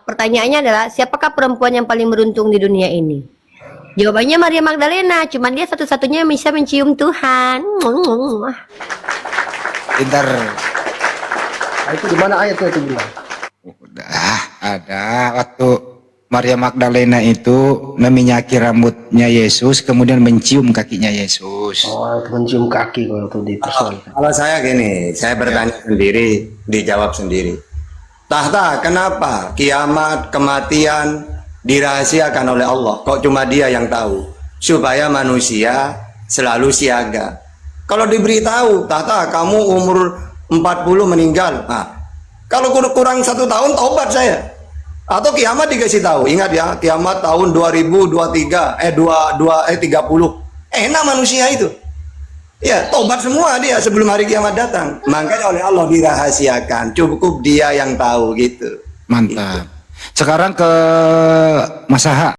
Pertanyaannya adalah, siapakah perempuan yang paling beruntung di dunia ini? Jawabannya Maria Magdalena, cuman dia satu-satunya yang bisa mencium Tuhan. Pintar. Nah, itu di mana ayatnya itu bilang? Udah, ada waktu Maria Magdalena itu meminyaki rambutnya Yesus, kemudian mencium kakinya Yesus. Oh, itu mencium kaki kalau itu dipersoalkan. Kalau saya gini, saya bertanya sendiri, dijawab sendiri. Tahta, kenapa kiamat, kematian, dirahasiakan oleh Allah. Kok cuma dia yang tahu? Supaya manusia selalu siaga. Kalau diberitahu, Tata kamu umur 40 meninggal. Nah, kalau kurang 1 tahun taubat saya. Atau kiamat dikasih tahu. Ingat ya, kiamat tahun 2023 30. Enak manusia itu. Ya, tobat semua dia sebelum hari kiamat datang. Makanya oleh Allah dirahasiakan. Cukup dia yang tahu gitu. Mantap. Sekarang ke Mas Aha.